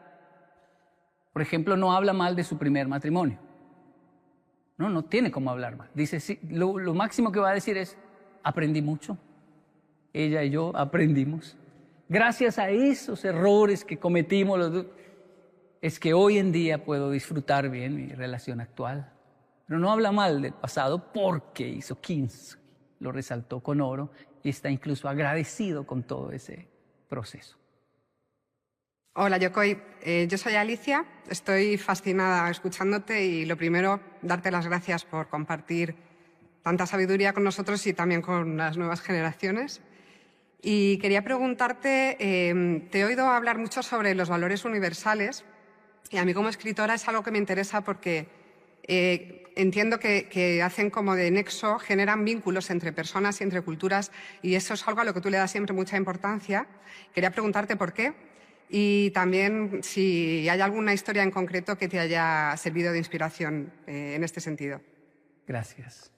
por ejemplo, no habla mal de su primer matrimonio. No tiene cómo hablar mal. Dice, sí, lo máximo que va a decir es, aprendí mucho. Ella y yo aprendimos. Gracias a esos errores que cometimos los dos, es que hoy en día puedo disfrutar bien mi relación actual. Pero no habla mal del pasado porque hizo kintsugi, lo resaltó con oro y está incluso agradecido con todo ese proceso. Hola, Yokoi. Yo soy Alicia. Estoy fascinada escuchándote y lo primero, darte las gracias por compartir tanta sabiduría con nosotros y también con las nuevas generaciones. Y quería preguntarte, te he oído hablar mucho sobre los valores universales y a mí como escritora es algo que me interesa porque entiendo que hacen como de nexo, generan vínculos entre personas y entre culturas y eso es algo a lo que tú le das siempre mucha importancia. Quería preguntarte por qué y también si hay alguna historia en concreto que te haya servido de inspiración en este sentido. Gracias.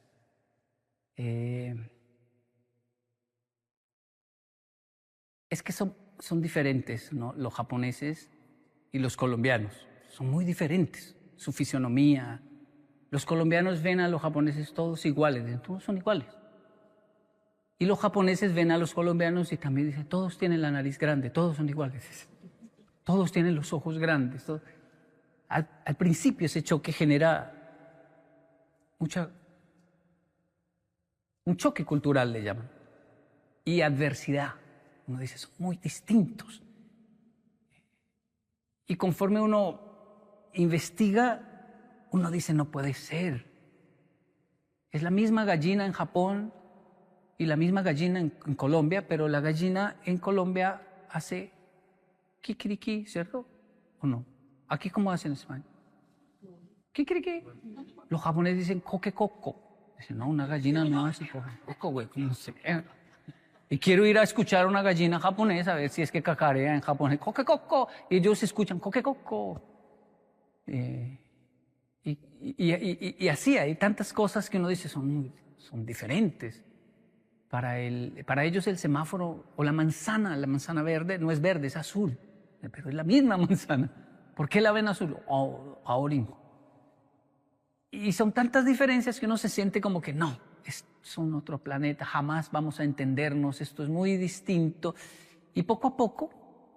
Es que son diferentes, ¿no? Los japoneses y los colombianos. Son muy diferentes. Su fisionomía. Los colombianos ven a los japoneses todos iguales. Todos son iguales. Y los japoneses ven a los colombianos y también dicen, todos tienen la nariz grande, todos son iguales. Todos tienen los ojos grandes. Al principio ese choque genera un choque cultural, le llaman. Y adversidad. Uno dice, son muy distintos. Y conforme uno investiga, uno dice, no puede ser. Es la misma gallina en Japón y la misma gallina en Colombia, pero la gallina en Colombia hace kikiriki, ¿cierto? ¿O no? ¿Aquí cómo hacen en España? Kikiriki. Los japoneses dicen kokekoko. Dicen, no, una gallina no hace kokekoko, güey, ¿cómo se ve? Y quiero ir a escuchar a una gallina japonesa, a ver si es que cacarea en japonés. Kokekoko. Y ellos escuchan kokekoko. Y así hay tantas cosas que uno dice son diferentes. Para ellos el semáforo o la manzana verde no es verde, es azul. Pero es la misma manzana. ¿Por qué la ven azul? Ahora. Y son tantas diferencias que uno se siente como que no, son otro planeta, jamás vamos a entendernos, esto es muy distinto. Y poco a poco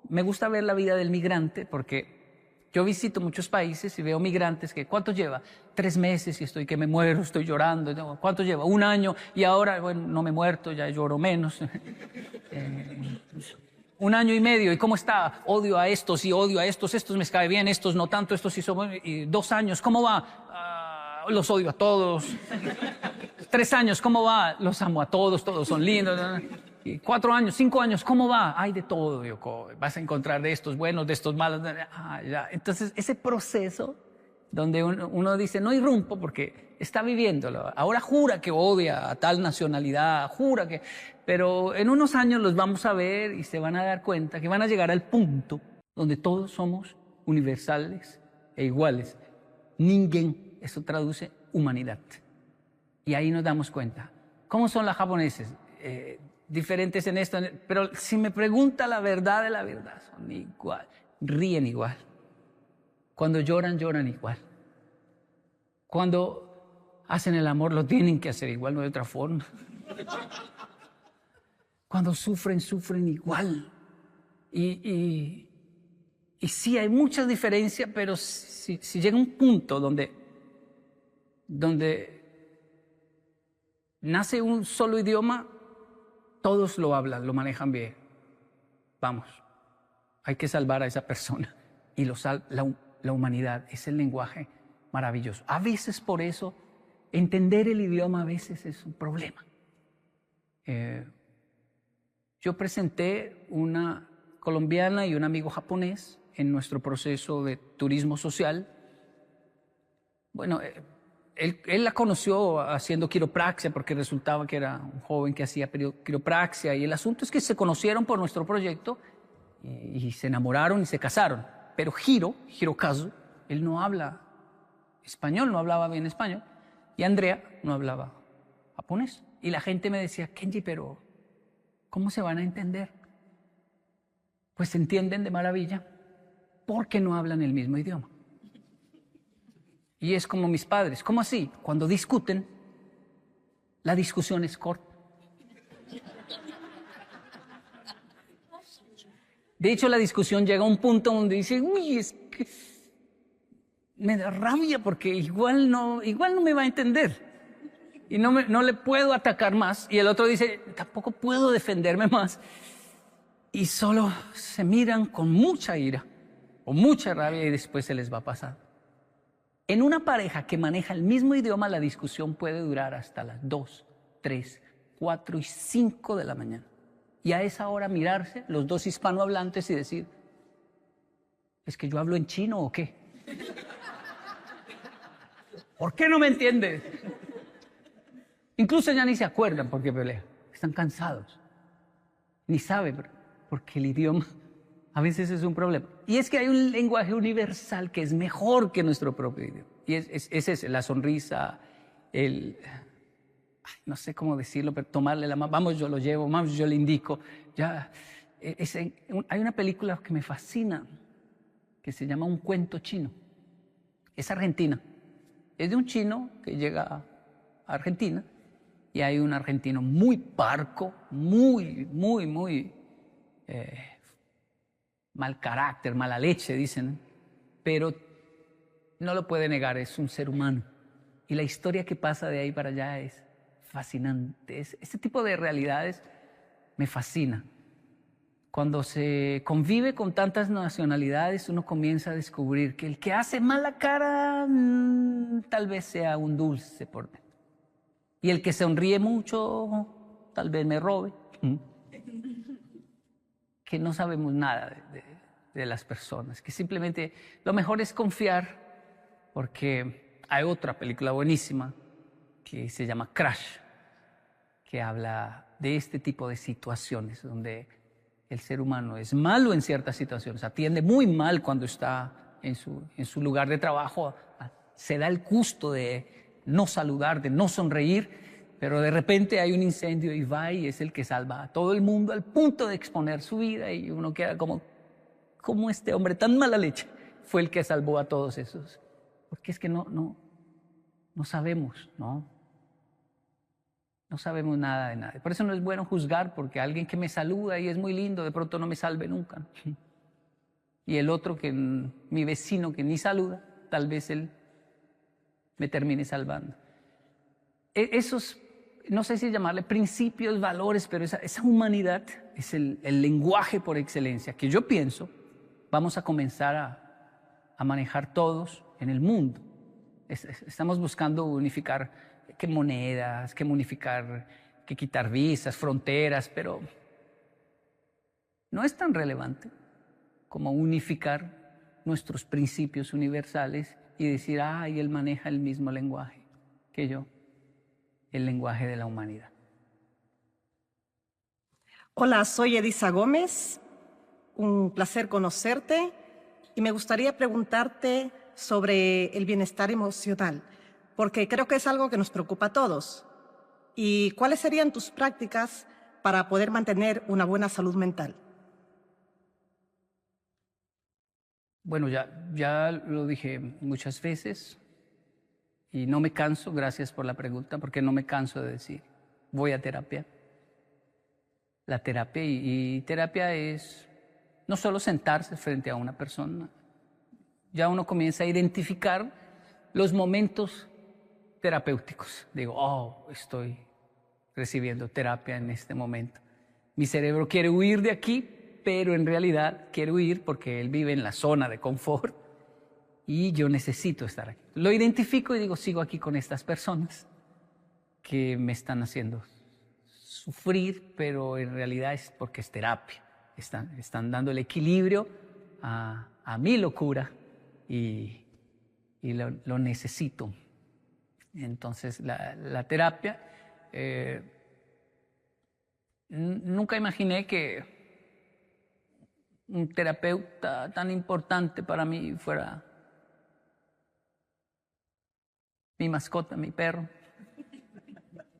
me gusta ver la vida del migrante porque yo visito muchos países y veo migrantes que ¿cuánto lleva? 3 meses y estoy que me muero, estoy llorando. ¿Cuánto lleva? 1 año y ahora, bueno, no me he muerto, ya lloro menos. 1 año y medio, ¿y cómo está? Odio a estos y odio a estos me cae bien, estos no tanto, estos sí son... Y 2 años, ¿cómo va? Los odio a todos. 3 años, ¿cómo va? Los amo a todos, todos son lindos. Y 4 años, 5 años, ¿cómo va? Hay de todo, Yoko. Vas a encontrar de estos buenos, de estos malos. Ya. Entonces, ese proceso donde uno dice, no irrumpo porque está viviéndolo. Ahora jura que odia a tal nacionalidad, jura que... Pero en unos años los vamos a ver y se van a dar cuenta que van a llegar al punto donde todos somos universales e iguales. Ningen. Eso traduce humanidad. Y ahí nos damos cuenta. ¿Cómo son las japoneses? Diferentes en esto, pero si me pregunta la verdad de la verdad, son igual. Ríen igual. Cuando lloran, lloran igual. Cuando hacen el amor, lo tienen que hacer igual, no de otra forma. Cuando sufren, sufren igual. Y sí, hay muchas diferencias, pero si llega un punto donde donde nace un solo idioma, todos lo hablan, lo manejan bien. Vamos, hay que salvar a esa persona. Y la humanidad es el lenguaje maravilloso. A veces por eso, entender el idioma a veces es un problema. Yo presenté una colombiana y un amigo japonés en nuestro proceso de turismo social. Bueno, él la conoció haciendo quiropraxia porque resultaba que era un joven que hacía quiropraxia, y el asunto es que se conocieron por nuestro proyecto y se enamoraron y se casaron. Pero Hirokazu, él no habla español, no hablaba bien español, y Andrea no hablaba japonés. Y la gente me decía, Kenji, pero ¿cómo se van a entender? Pues se entienden de maravilla porque no hablan el mismo idioma. Y es como mis padres. ¿Cómo así? Cuando discuten, la discusión es corta. De hecho, la discusión llega a un punto donde dice, uy, es que me da rabia porque igual no me va a entender. Y no le puedo atacar más. Y el otro dice, tampoco puedo defenderme más. Y solo se miran con mucha ira o mucha rabia y después se les va a pasar. En una pareja que maneja el mismo idioma, la discusión puede durar hasta las 2, 3, 4 y 5 de la mañana. Y a esa hora mirarse, los dos hispanohablantes, y decir, ¿es que yo hablo en chino o qué? ¿Por qué no me entiendes? Incluso ya ni se acuerdan por qué pelean. Están cansados. Ni saben, porque el idioma a veces es un problema. Y es que hay un lenguaje universal que es mejor que nuestro propio idioma. Y es ese, la sonrisa, no sé cómo decirlo, pero tomarle la mano, vamos, yo lo llevo, vamos, yo le indico. Ya, hay una película que me fascina, que se llama Un cuento chino. Es argentina. Es de un chino que llega a Argentina, y hay un argentino muy parco, muy mal carácter, mala leche, dicen, pero no lo puede negar, es un ser humano. Y la historia que pasa de ahí para allá es fascinante. Este tipo de realidades me fascina. Cuando se convive con tantas nacionalidades, uno comienza a descubrir que el que hace mala cara tal vez sea un dulce por dentro. Y el que sonríe mucho tal vez me robe. Que no sabemos nada de las personas, que simplemente lo mejor es confiar, porque hay otra película buenísima que se llama Crash, que habla de este tipo de situaciones donde el ser humano es malo en ciertas situaciones, atiende muy mal cuando está en su lugar de trabajo, se da el gusto de no saludar, de no sonreír, pero de repente hay un incendio y va y es el que salva a todo el mundo al punto de exponer su vida, y uno queda como este hombre tan mala leche fue el que salvó a todos esos. Porque es que no sabemos, ¿no? No sabemos nada de nada. Por eso no es bueno juzgar, porque alguien que me saluda y es muy lindo, de pronto no me salve nunca. Y el otro, mi vecino que ni saluda, tal vez él me termine salvando. Esos, no sé si llamarle principios, valores, pero esa humanidad es el lenguaje por excelencia que yo pienso vamos a comenzar a manejar todos en el mundo. Estamos buscando unificar qué monedas, qué unificar, qué quitar visas, fronteras, pero no es tan relevante como unificar nuestros principios universales y decir, y él maneja el mismo lenguaje que yo, el lenguaje de la humanidad. Hola, soy Edisa Gómez, un placer conocerte y me gustaría preguntarte sobre el bienestar emocional, porque creo que es algo que nos preocupa a todos. ¿Y cuáles serían tus prácticas para poder mantener una buena salud mental? Bueno, ya lo dije muchas veces y no me canso, gracias por la pregunta, porque no me canso de decir, voy a terapia. La terapia y terapia es no solo sentarse frente a una persona, ya uno comienza a identificar los momentos terapéuticos. Digo, oh, estoy recibiendo terapia en este momento. Mi cerebro quiere huir de aquí, pero en realidad quiere huir porque él vive en la zona de confort y yo necesito estar aquí. Lo identifico y digo, sigo aquí con estas personas que me están haciendo sufrir, pero en realidad es porque es terapia. Están dando el equilibrio a mi locura y lo necesito. Entonces, la terapia, nunca imaginé que un terapeuta tan importante para mí fuera mi mascota, mi perro.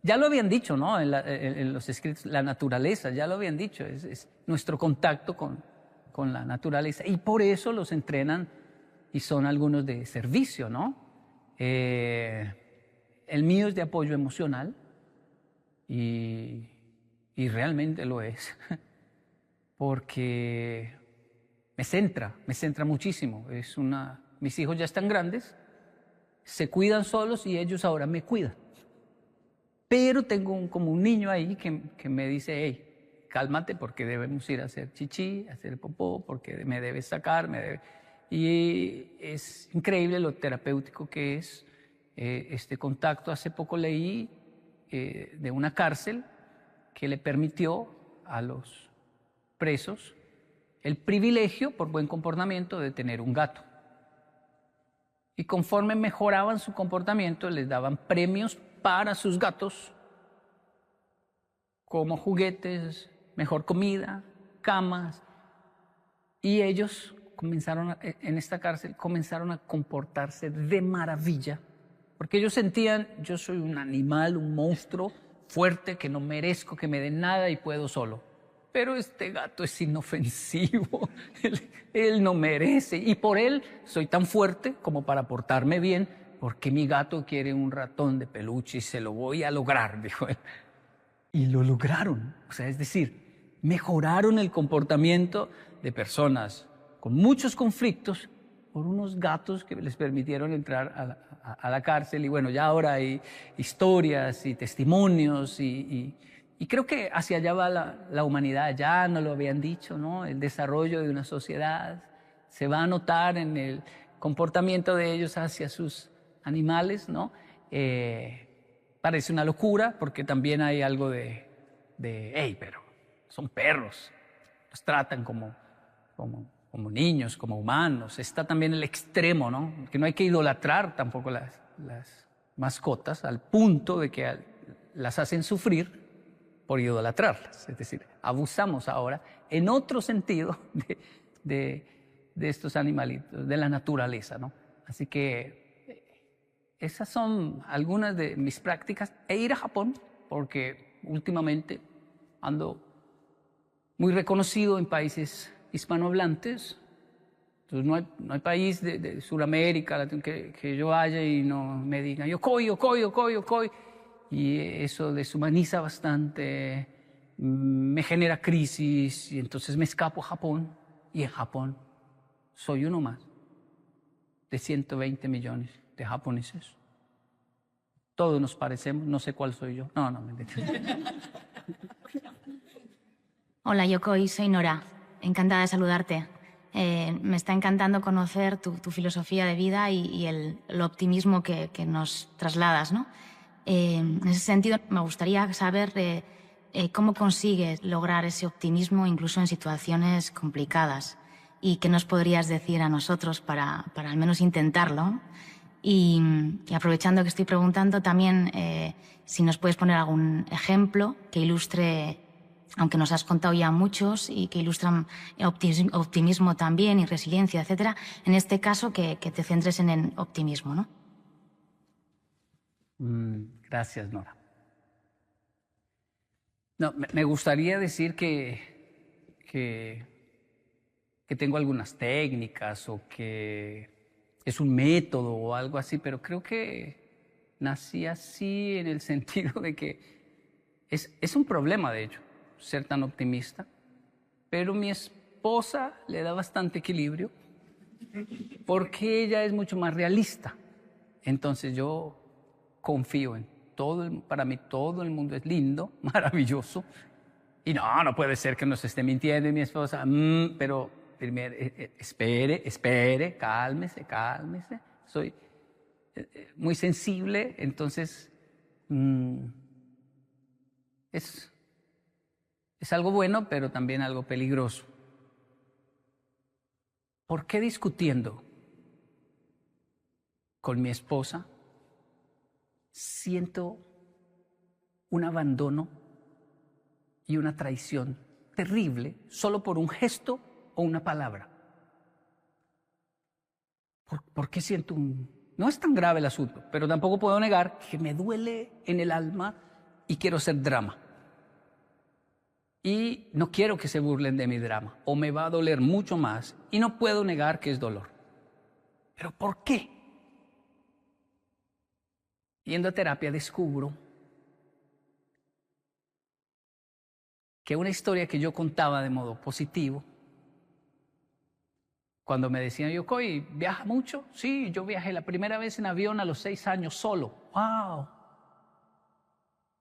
Ya lo habían dicho, ¿no? En los escritos, la naturaleza, ya lo habían dicho, es nuestro contacto con la naturaleza. Y por eso los entrenan y son algunos de servicio, ¿no? El mío es de apoyo emocional y realmente lo es, porque me centra muchísimo. Mis hijos ya están grandes, se cuidan solos y ellos ahora me cuidan. Pero tengo como un niño ahí que me dice, hey, cálmate porque debemos ir a hacer chichi, a hacer popó, porque me debes sacar, Y es increíble lo terapéutico que es este contacto. Hace poco leí de una cárcel que le permitió a los presos el privilegio, por buen comportamiento, de tener un gato. Y conforme mejoraban su comportamiento, les daban premios para sus gatos, como juguetes, mejor comida, camas. Y ellos en esta cárcel comenzaron a comportarse de maravilla, porque ellos sentían, yo soy un animal, un monstruo fuerte, que no merezco que me den nada y puedo solo. Pero este gato es inofensivo, él no merece, y por él soy tan fuerte como para portarme bien, porque mi gato quiere un ratón de peluche y se lo voy a lograr, dijo él. Y lo lograron, o sea, es decir, mejoraron el comportamiento de personas con muchos conflictos por unos gatos que les permitieron entrar a la cárcel. Y bueno, ya ahora hay historias y testimonios y creo que hacia allá va la humanidad. Ya no lo habían dicho, ¿no? El desarrollo de una sociedad se va a notar en el comportamiento de ellos hacia sus animales, ¿no? Parece una locura porque también hay algo de hey, pero son perros, los tratan como niños, como humanos. Está también el extremo, ¿no? Que no hay que idolatrar tampoco las mascotas al punto de que las hacen sufrir por idolatrarlas. Es decir, abusamos ahora en otro sentido de estos animalitos, de la naturaleza, ¿no? Así que esas son algunas de mis prácticas. E ir a Japón, porque últimamente ando muy reconocido en países hispanohablantes. Entonces no hay país de Sudamérica que yo vaya y no me digan yokoi. Y eso deshumaniza bastante, me genera crisis y entonces me escapo a Japón. Y en Japón soy uno más de 120 millones de japoneses. Todos nos parecemos, no sé cuál soy yo. No, mentira. Hola, Yokoi, soy Nora. Encantada de saludarte. Me está encantando conocer tu filosofía de vida y el optimismo que nos trasladas, ¿no? En ese sentido, me gustaría saber cómo consigues lograr ese optimismo incluso en situaciones complicadas y qué nos podrías decir a nosotros para al menos intentarlo. Y aprovechando que estoy preguntando también si nos puedes poner algún ejemplo que ilustre, aunque nos has contado ya muchos y que ilustran optimismo también y resiliencia, etcétera. En este caso, que te centres en el optimismo, ¿no? Gracias, Nora. No, me gustaría decir que tengo algunas técnicas o que es un método o algo así, pero creo que nací así en el sentido de que es un problema, de hecho, ser tan optimista, pero mi esposa le da bastante equilibrio porque ella es mucho más realista. Entonces yo confío en todo. Para mí todo el mundo es lindo, maravilloso. Y no puede ser que nos esté mintiendo y mi esposa, pero primero, espere, cálmese. Soy muy sensible, entonces es algo bueno, pero también algo peligroso. ¿Por qué discutiendo con mi esposa siento un abandono y una traición terrible solo por un gesto o una palabra? ¿Por qué siento No es tan grave el asunto, pero tampoco puedo negar que me duele en el alma y quiero hacer drama. Y no quiero que se burlen de mi drama, o me va a doler mucho más, y no puedo negar que es dolor. ¿Pero por qué? Yendo a terapia descubro que una historia que yo contaba de modo positivo, cuando me decían, Yokoi, ¿viaja mucho? Sí, yo viajé la primera vez en avión a los 6 años solo. ¡Wow!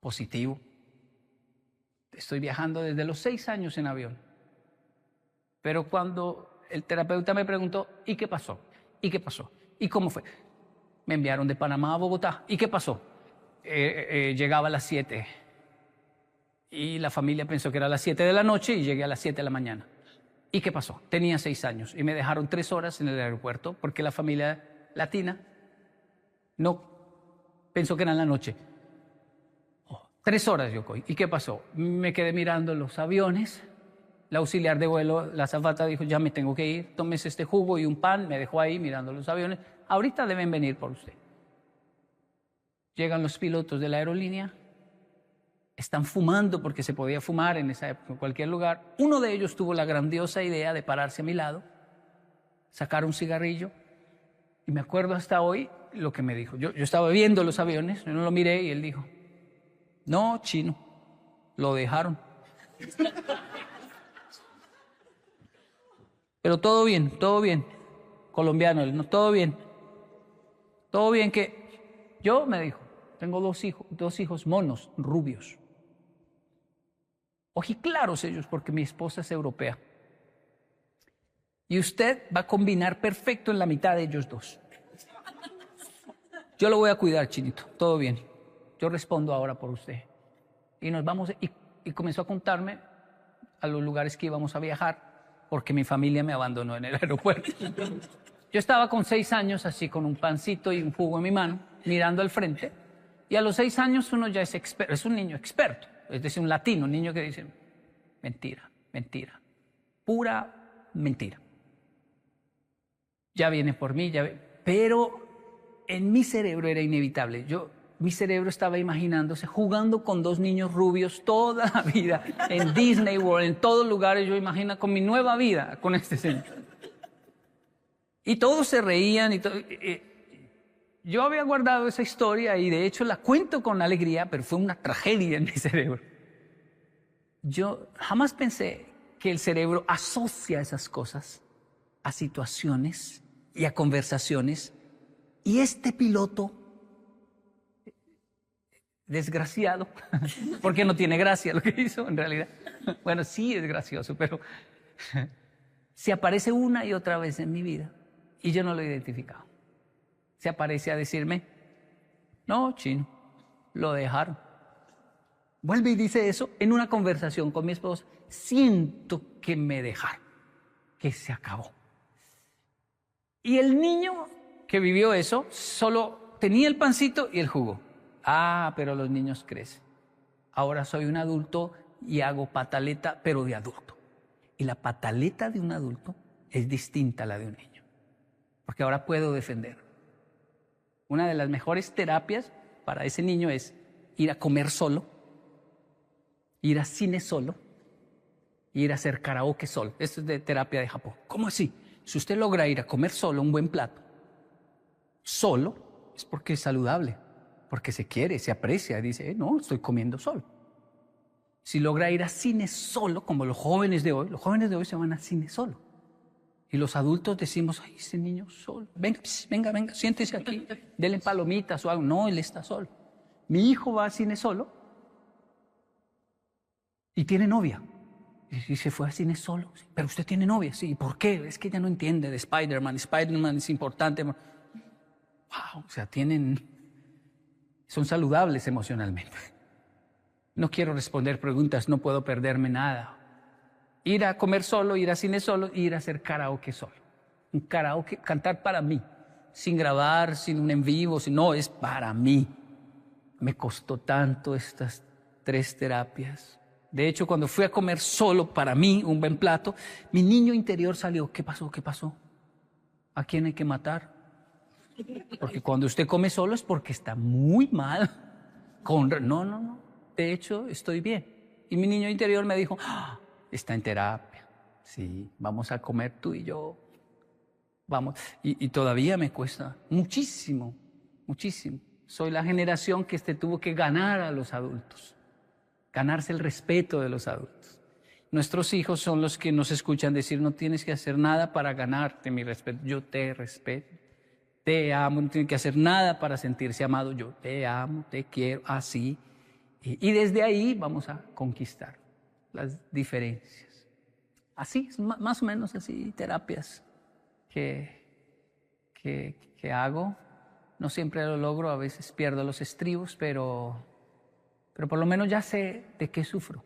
Positivo. Estoy viajando desde los 6 años en avión. Pero cuando el terapeuta me preguntó, ¿y qué pasó? ¿Y qué pasó? ¿Y cómo fue? Me enviaron de Panamá a Bogotá. ¿Y qué pasó? Llegaba a las 7. Y la familia pensó que era a las 7 de la noche y llegué a las 7 de la mañana. ¿Y qué pasó? Tenía 6 años y me dejaron 3 horas en el aeropuerto porque la familia latina no pensó que era en la noche. 3 horas, Yokoi. ¿Y qué pasó? Me quedé mirando los aviones. La auxiliar de vuelo, la azafata, dijo, ya me tengo que ir, tómese este jugo y un pan. Me dejó ahí mirando los aviones. Ahorita deben venir por usted. Llegan los pilotos de la aerolínea. Están fumando porque se podía fumar en esa época en cualquier lugar. Uno de ellos tuvo la grandiosa idea de pararse a mi lado, sacar un cigarrillo. Y me acuerdo hasta hoy lo que me dijo. Yo estaba viendo los aviones, yo no lo miré y él dijo, no, chino, lo dejaron. Pero todo bien, colombiano, no, todo bien que yo, me dijo, tengo 2 hijos monos, rubios. Ojiclaros ellos porque mi esposa es europea. Y usted va a combinar perfecto en la mitad de ellos 2. Yo lo voy a cuidar, chinito, todo bien. Yo respondo ahora por usted. Y nos vamos, y comenzó a contarme a los lugares que íbamos a viajar, porque mi familia me abandonó en el aeropuerto. Yo estaba con 6 años, así con un pancito y un jugo en mi mano, mirando al frente, y a los 6 años uno ya es experto, es un niño experto, es decir, un latino, un niño que dice, mentira, pura mentira. Ya viene por mí, pero en mi cerebro era inevitable. Mi cerebro estaba imaginándose jugando con 2 niños rubios toda la vida, en Disney World, en todos lugares. Yo imagino con mi nueva vida, con este señor. Y todos se reían. Yo había guardado esa historia y de hecho la cuento con alegría, pero fue una tragedia en mi cerebro. Yo jamás pensé que el cerebro asocia esas cosas a situaciones y a conversaciones. Y este piloto, desgraciado, porque no tiene gracia lo que hizo en realidad. Bueno, sí es gracioso, pero se aparece una y otra vez en mi vida y yo no lo he identificado. Se aparece a decirme, no, chino, lo dejaron. Vuelve y dice eso en una conversación con mi esposa. Siento que me dejaron, que se acabó. Y el niño que vivió eso solo tenía el pancito y el jugo. Ah, pero los niños crecen. Ahora soy un adulto y hago pataleta, pero de adulto. Y la pataleta de un adulto es distinta a la de un niño. Porque ahora puedo defender. Una de las mejores terapias para ese niño es ir a comer solo, ir a cine solo, ir a hacer karaoke solo. Esto es de terapia de Japón. ¿Cómo así? Si usted logra ir a comer solo un buen plato, solo, es porque es saludable. Porque se quiere, se aprecia, dice, no, estoy comiendo solo. Si logra ir a cine solo, como los jóvenes de hoy se van a cine solo. Y los adultos decimos, ay, ese niño solo, venga, venga, siéntese aquí, denle palomitas o algo. No, él está solo. Mi hijo va al cine solo y tiene novia. Y se fue al cine solo. Pero usted tiene novia, sí. ¿Por qué? Es que ella no entiende de Spider-Man. Spider-Man es importante. Wow, o sea, son saludables emocionalmente. No quiero responder preguntas, no puedo perderme nada. Ir a comer solo, ir a cine solo, ir a hacer karaoke solo. Un karaoke, cantar para mí, sin grabar, sin un en vivo, no, es para mí. Me costó tanto estas 3 terapias. De hecho, cuando fui a comer solo para mí, un buen plato, mi niño interior salió, ¿qué pasó? ¿Qué pasó? ¿A quién hay que matar? Porque cuando usted come solo es porque está muy mal. No, de hecho, estoy bien. Y mi niño interior me dijo, está en terapia. Sí, vamos a comer tú y yo. Vamos. Y todavía me cuesta muchísimo, muchísimo. Soy la generación que tuvo que ganar a los adultos, ganarse el respeto de los adultos. Nuestros hijos son los que nos escuchan decir, no tienes que hacer nada para ganarte mi respeto. Yo te respeto, te amo, no tienes que hacer nada para sentirse amado. Yo te amo, te quiero, así. Y desde ahí vamos a conquistar las diferencias. Así, más o menos así, terapias que hago. No siempre lo logro, a veces pierdo los estribos, pero por lo menos ya sé de qué sufro.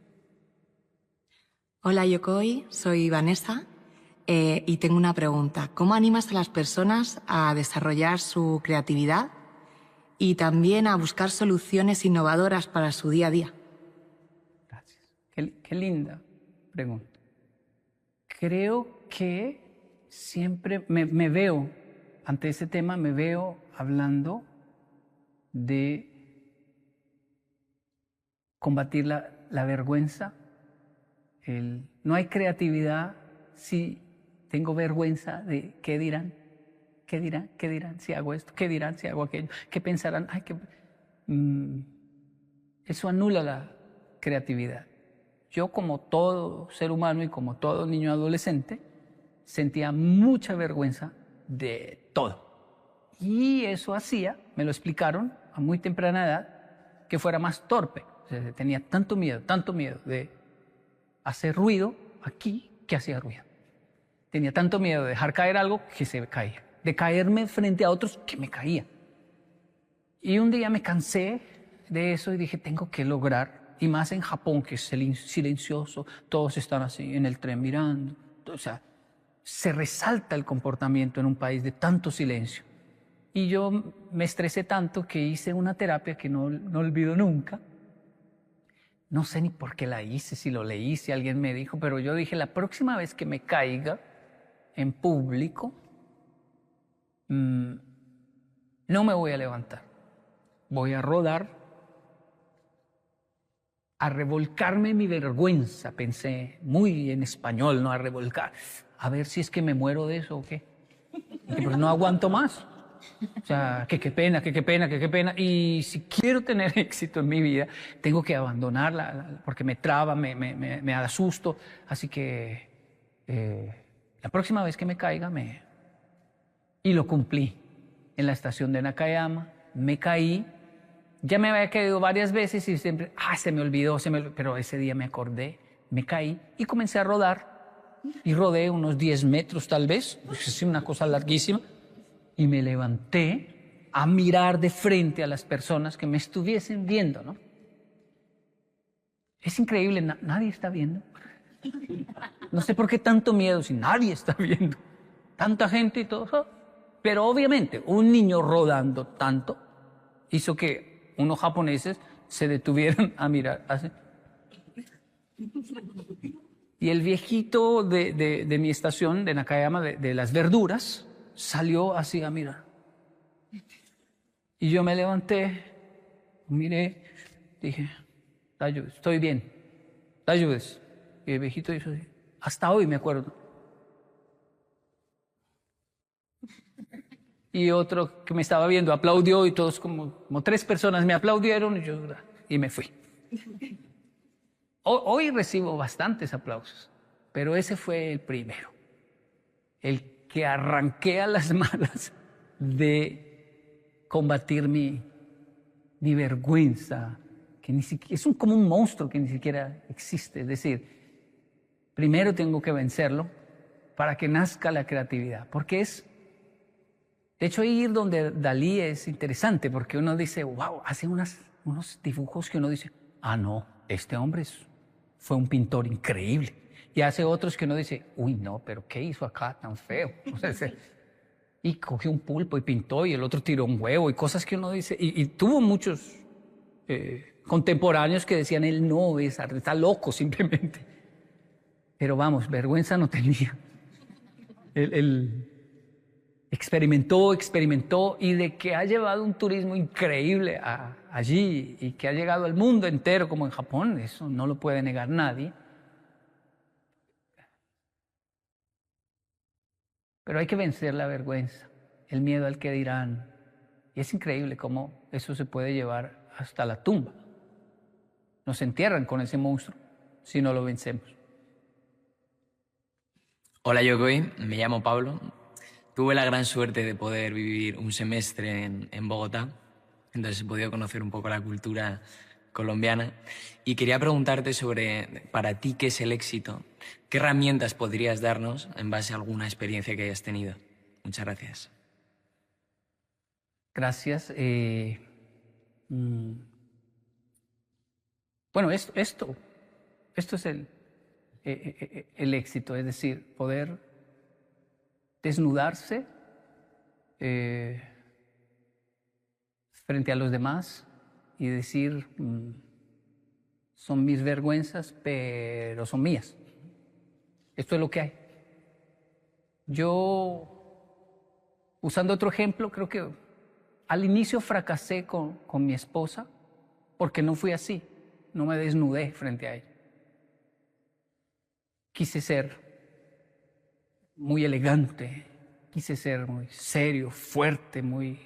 Hola Yokoi, soy Vanessa y tengo una pregunta. ¿Cómo animas a las personas a desarrollar su creatividad y también a buscar soluciones innovadoras para su día a día? Gracias. Qué linda pregunta. Creo que siempre me veo, ante ese tema, me veo hablando de combatir la vergüenza. No hay creatividad si tengo vergüenza de qué dirán si hago esto, qué dirán si hago aquello, qué pensarán. Eso anula la creatividad. Yo, como todo ser humano y como todo niño adolescente, sentía mucha vergüenza de todo. Y eso hacía, me lo explicaron a muy temprana edad, que fuera más torpe. O sea, tenía tanto miedo de hacer ruido aquí que hacía ruido. Tenía tanto miedo de dejar caer algo que se caía. De caerme frente a otros que me caía. Y un día me cansé de eso y dije, tengo que lograr, y más en Japón, que es silencioso, todos están así en el tren mirando. O sea, se resalta el comportamiento en un país de tanto silencio. Y yo me estresé tanto que hice una terapia que no olvido nunca. No sé ni por qué la hice, si lo leí, si alguien me dijo, pero yo dije, la próxima vez que me caiga en público, no me voy a levantar. Voy a rodar, a revolcarme mi vergüenza, pensé, muy en español, ¿no? A revolcar. A ver si es que me muero de eso o qué. Pero no aguanto más. O sea, qué pena. Y si quiero tener éxito en mi vida, tengo que abandonarla porque me traba, me da susto. Así que la próxima vez que me caiga, Y lo cumplí. En la estación de Nakayama, me caí. Ya me había caído varias veces y siempre, se me olvidó, pero ese día me acordé, me caí y comencé a rodar. Y rodé unos 10 metros tal vez, es una cosa larguísima. Y me levanté a mirar de frente a las personas que me estuviesen viendo, ¿no? Es increíble, nadie está viendo. No sé por qué tanto miedo si nadie está viendo. Tanta gente y todo eso. Pero obviamente un niño rodando tanto hizo que unos japoneses se detuvieran a mirar así. Y el viejito de mi estación, de Nakayama, de las verduras, salió así a mirar. Y yo me levanté, miré, dije, estoy bien, te ayudes. Y el viejito hizo así. Hasta hoy me acuerdo. Y otro que me estaba viendo aplaudió y todos como 3 personas me aplaudieron y me fui. Hoy recibo bastantes aplausos, pero ese fue el primero. el que arranqué a las malas de combatir mi vergüenza, que ni siquiera, es como un monstruo que ni siquiera existe. Es decir, primero tengo que vencerlo para que nazca la creatividad, porque de hecho, ir donde Dalí es interesante, porque uno dice, wow, hace unos dibujos que uno dice, ah, no, este hombre fue un pintor increíble. Y hace otros que uno dice, uy, no, pero ¿qué hizo acá tan feo? O sea, y cogió un pulpo y pintó, y el otro tiró un huevo, y cosas que uno dice, y tuvo muchos contemporáneos que decían, él no es arte, está loco simplemente. Pero vamos, vergüenza no tenía. Él experimentó, y de que ha llevado un turismo increíble allí y que ha llegado al mundo entero como en Japón, eso no lo puede negar nadie. Pero hay que vencer la vergüenza, el miedo al que dirán. Y es increíble cómo eso se puede llevar hasta la tumba. Nos entierran con ese monstruo si no lo vencemos. Hola Yokoi, me llamo Pablo. Tuve la gran suerte de poder vivir un semestre en Bogotá, entonces he podido conocer un poco la cultura colombiana y quería preguntarte sobre, para ti, ¿qué es el éxito? ¿Qué herramientas podrías darnos en base a alguna experiencia que hayas tenido? Muchas gracias. Gracias. Bueno, esto es el éxito, es decir, poder desnudarse frente a los demás y decir, son mis vergüenzas, pero son mías. Esto es lo que hay. Yo, usando otro ejemplo, creo que al inicio fracasé con mi esposa porque no fui así, no me desnudé frente a ella. Quise ser muy elegante, quise ser muy serio, fuerte, muy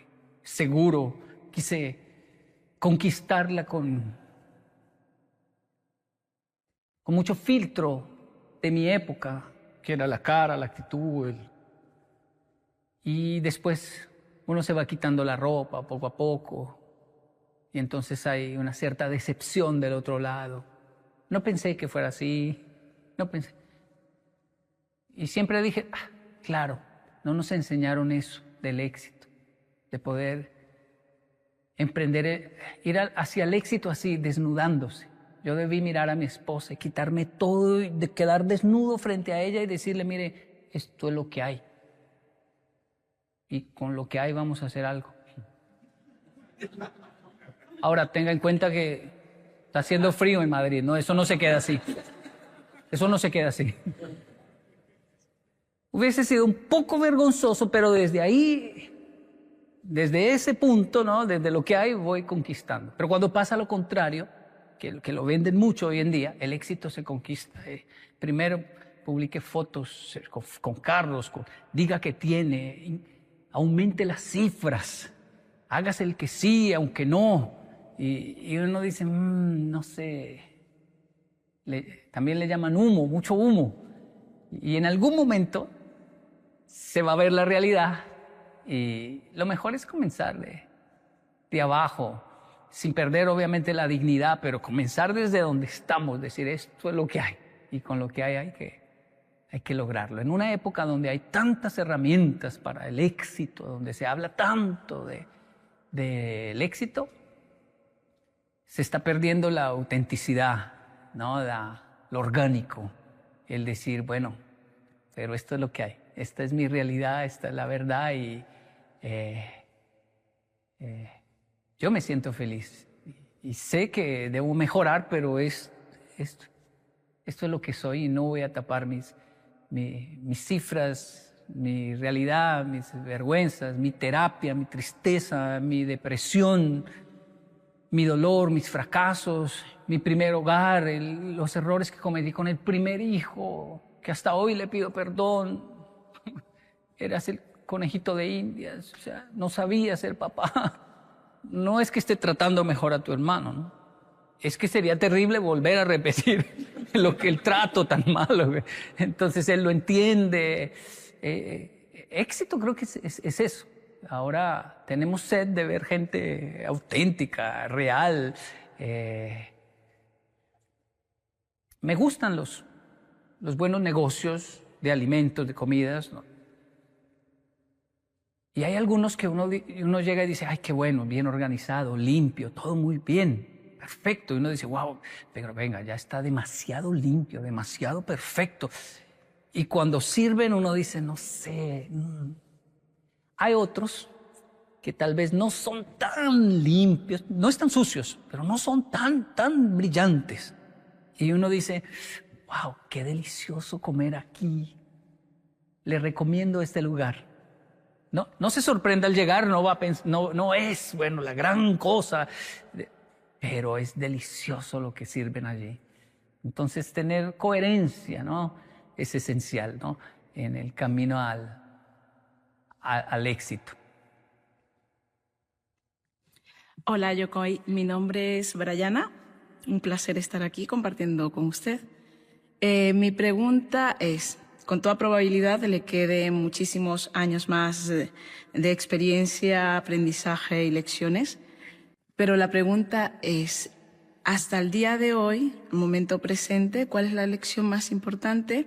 seguro, quise conquistarla con mucho filtro de mi época, que era la cara, la actitud. Y después uno se va quitando la ropa poco a poco y entonces hay una cierta decepción del otro lado. No pensé que fuera así, no pensé. Y siempre dije, claro, no nos enseñaron eso del éxito, de poder emprender, ir hacia el éxito así, desnudándose. Yo debí mirar a mi esposa y quitarme todo y de quedar desnudo frente a ella y decirle, mire, esto es lo que hay. Y con lo que hay vamos a hacer algo. Ahora, tenga en cuenta que está haciendo frío en Madrid, ¿no? Eso no se queda así. Eso no se queda así. Hubiese sido un poco vergonzoso, pero desde ahí, desde ese punto, ¿no? Desde lo que hay, voy conquistando. Pero cuando pasa lo contrario, que lo venden mucho hoy en día, el éxito se conquista. Primero publique fotos con carros, diga que tiene, aumente las cifras, hágase el que sí, aunque no. Y uno dice, no sé, también le llaman humo, mucho humo. Y en algún momento se va a ver la realidad y lo mejor es comenzar de abajo, sin perder obviamente la dignidad, pero comenzar desde donde estamos, decir esto es lo que hay y con lo que hay que lograrlo. En una época donde hay tantas herramientas para el éxito, donde se habla tanto del éxito, se está perdiendo la autenticidad, ¿no? Lo orgánico, el decir, bueno, pero esto es lo que hay, esta es mi realidad, esta es la verdad y yo me siento feliz y sé que debo mejorar, pero esto es lo que soy y no voy a tapar mis cifras, mi realidad, mis vergüenzas, mi terapia, mi tristeza, mi depresión, mi dolor, mis fracasos, mi primer hogar, los errores que cometí con el primer hijo, que hasta hoy le pido perdón. Eras el conejito de Indias, o sea, no sabía ser papá. No es que esté tratando mejor a tu hermano, ¿no? Es que sería terrible volver a repetir el trato tan malo. Entonces él lo entiende, éxito creo que es eso. Ahora tenemos sed de ver gente auténtica, real. Me gustan los buenos negocios de alimentos, de comidas, ¿no? Y hay algunos que uno llega y dice, ay, qué bueno, bien organizado, limpio, todo muy bien, perfecto. Y uno dice, wow, pero venga, ya está demasiado limpio, demasiado perfecto. Y cuando sirven uno dice, no sé. Hay otros que tal vez no son tan limpios, no están sucios, pero no son tan brillantes. Y uno dice, wow, qué delicioso comer aquí. Le recomiendo este lugar. No se sorprenda al llegar, no es, bueno, la gran cosa, pero es delicioso lo que sirven allí. Entonces, tener coherencia, ¿no? Es esencial, ¿no? En el camino al éxito. Hola, Yokoi. Mi nombre es Brayana. Un placer estar aquí compartiendo con usted. Mi pregunta es, con toda probabilidad le queden muchísimos años más de experiencia, aprendizaje y lecciones, pero la pregunta es, hasta el día de hoy, el momento presente, ¿cuál es la lección más importante?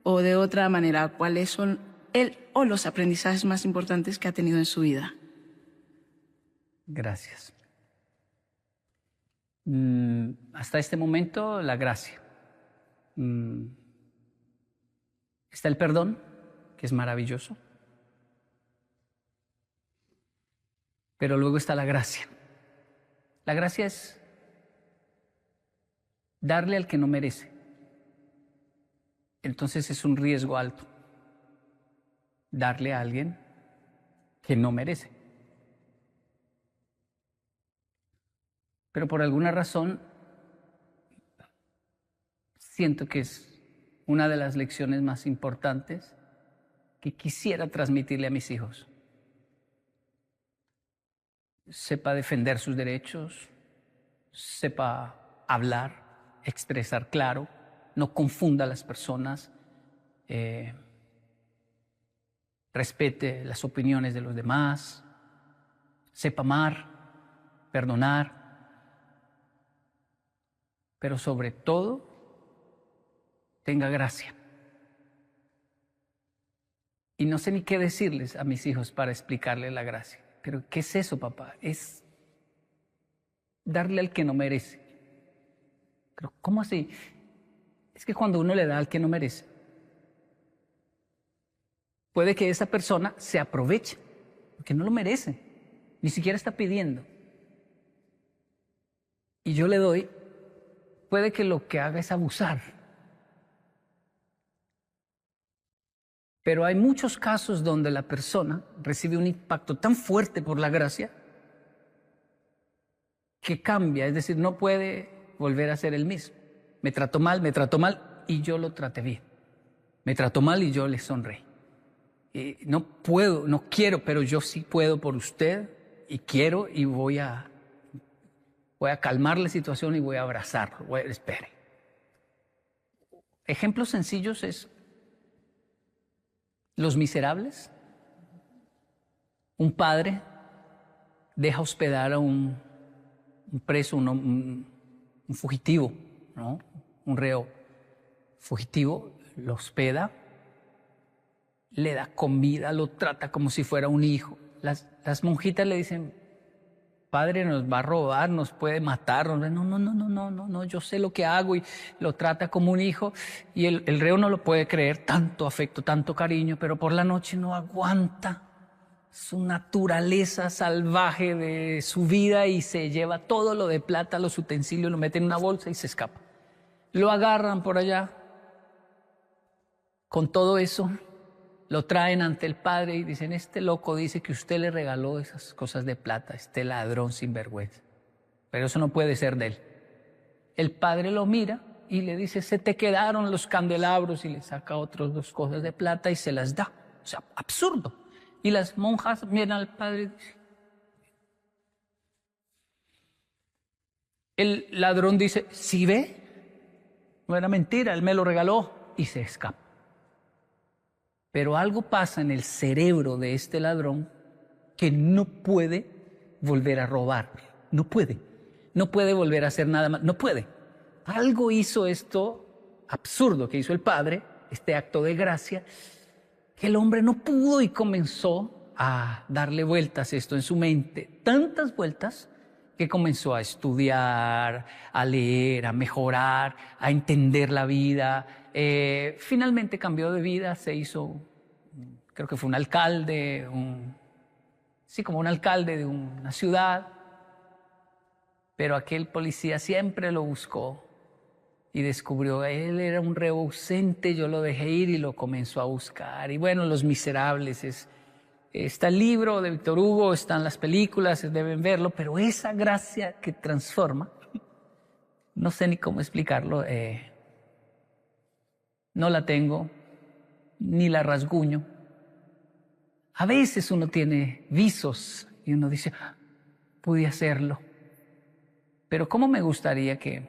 O de otra manera, ¿cuáles son los aprendizajes más importantes que ha tenido en su vida? Gracias. Hasta este momento, la gracia. Está el perdón, que es maravilloso. Pero luego está la gracia. La gracia es darle al que no merece. Entonces es un riesgo alto darle a alguien que no merece. Pero por alguna razón siento que es una de las lecciones más importantes que quisiera transmitirle a mis hijos. Sepa defender sus derechos, sepa hablar, expresar claro, no confunda a las personas, respete las opiniones de los demás, sepa amar, perdonar, pero sobre todo tenga gracia. Y no sé ni qué decirles a mis hijos para explicarles la gracia. Pero ¿qué es eso, papá? Es darle al que no merece. Pero ¿cómo así? Es que cuando uno le da al que no merece, puede que esa persona se aproveche, porque no lo merece, ni siquiera está pidiendo. Y yo le doy, puede que lo que haga es abusar. Pero hay muchos casos donde la persona recibe un impacto tan fuerte por la gracia que cambia, es decir, no puede volver a ser el mismo. Me trató mal y yo lo traté bien. Me trató mal y yo le sonreí. No puedo, no quiero, pero yo sí puedo por usted y quiero y voy a calmar la situación y voy a abrazarlo. Espere. Ejemplos sencillos es Los Miserables. Un padre deja hospedar a un preso, un fugitivo, ¿no? Un reo fugitivo, lo hospeda, le da comida, lo trata como si fuera un hijo. Las monjitas le dicen, padre, nos va a robar, nos puede matar. No, yo sé lo que hago, y lo trata como un hijo. Y el reo no lo puede creer, tanto afecto, tanto cariño, pero por la noche no aguanta su naturaleza salvaje de su vida y se lleva todo lo de plata, los utensilios, lo mete en una bolsa y se escapa. Lo agarran por allá. Con todo eso, lo traen ante el padre y dicen, este loco dice que usted le regaló esas cosas de plata, este ladrón sinvergüenza. Pero eso no puede ser de él. El padre lo mira y le dice, se te quedaron los candelabros, y le saca otras 2 cosas de plata y se las da. O sea, absurdo. Y las monjas miran al padre y dicen, el ladrón dice, ¿sí ve? No era mentira, él me lo regaló, y se escapa. Pero algo pasa en el cerebro de este ladrón que no puede volver a robar. No puede. No puede volver a hacer nada más. No puede. Algo hizo esto absurdo que hizo el padre, este acto de gracia, que el hombre no pudo y comenzó a darle vueltas esto en su mente. Tantas vueltas que comenzó a estudiar, a leer, a mejorar, a entender la vida. Finalmente cambió de vida, se hizo, creo que fue un alcalde, como un alcalde de una ciudad. Pero aquel policía siempre lo buscó y descubrió, él era un reo ausente, yo lo dejé ir y lo comenzó a buscar. Y bueno, Los Miserables, está el libro de Víctor Hugo, están las películas, deben verlo, pero esa gracia que transforma, no sé ni cómo explicarlo, no la tengo, ni la rasguño. A veces uno tiene visos y uno dice, pude hacerlo. Pero ¿cómo me gustaría que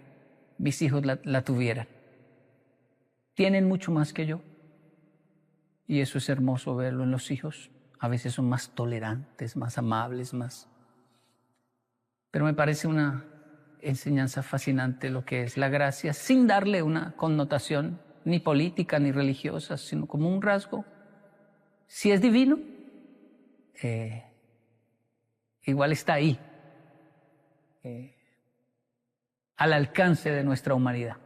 mis hijos la tuvieran? Tienen mucho más que yo. Y eso es hermoso verlo en los hijos. A veces son más tolerantes, más amables, más... Pero me parece una enseñanza fascinante lo que es la gracia, sin darle una connotación ni política ni religiosa, sino como un rasgo. Si es divino, igual está ahí. Al alcance de nuestra humanidad.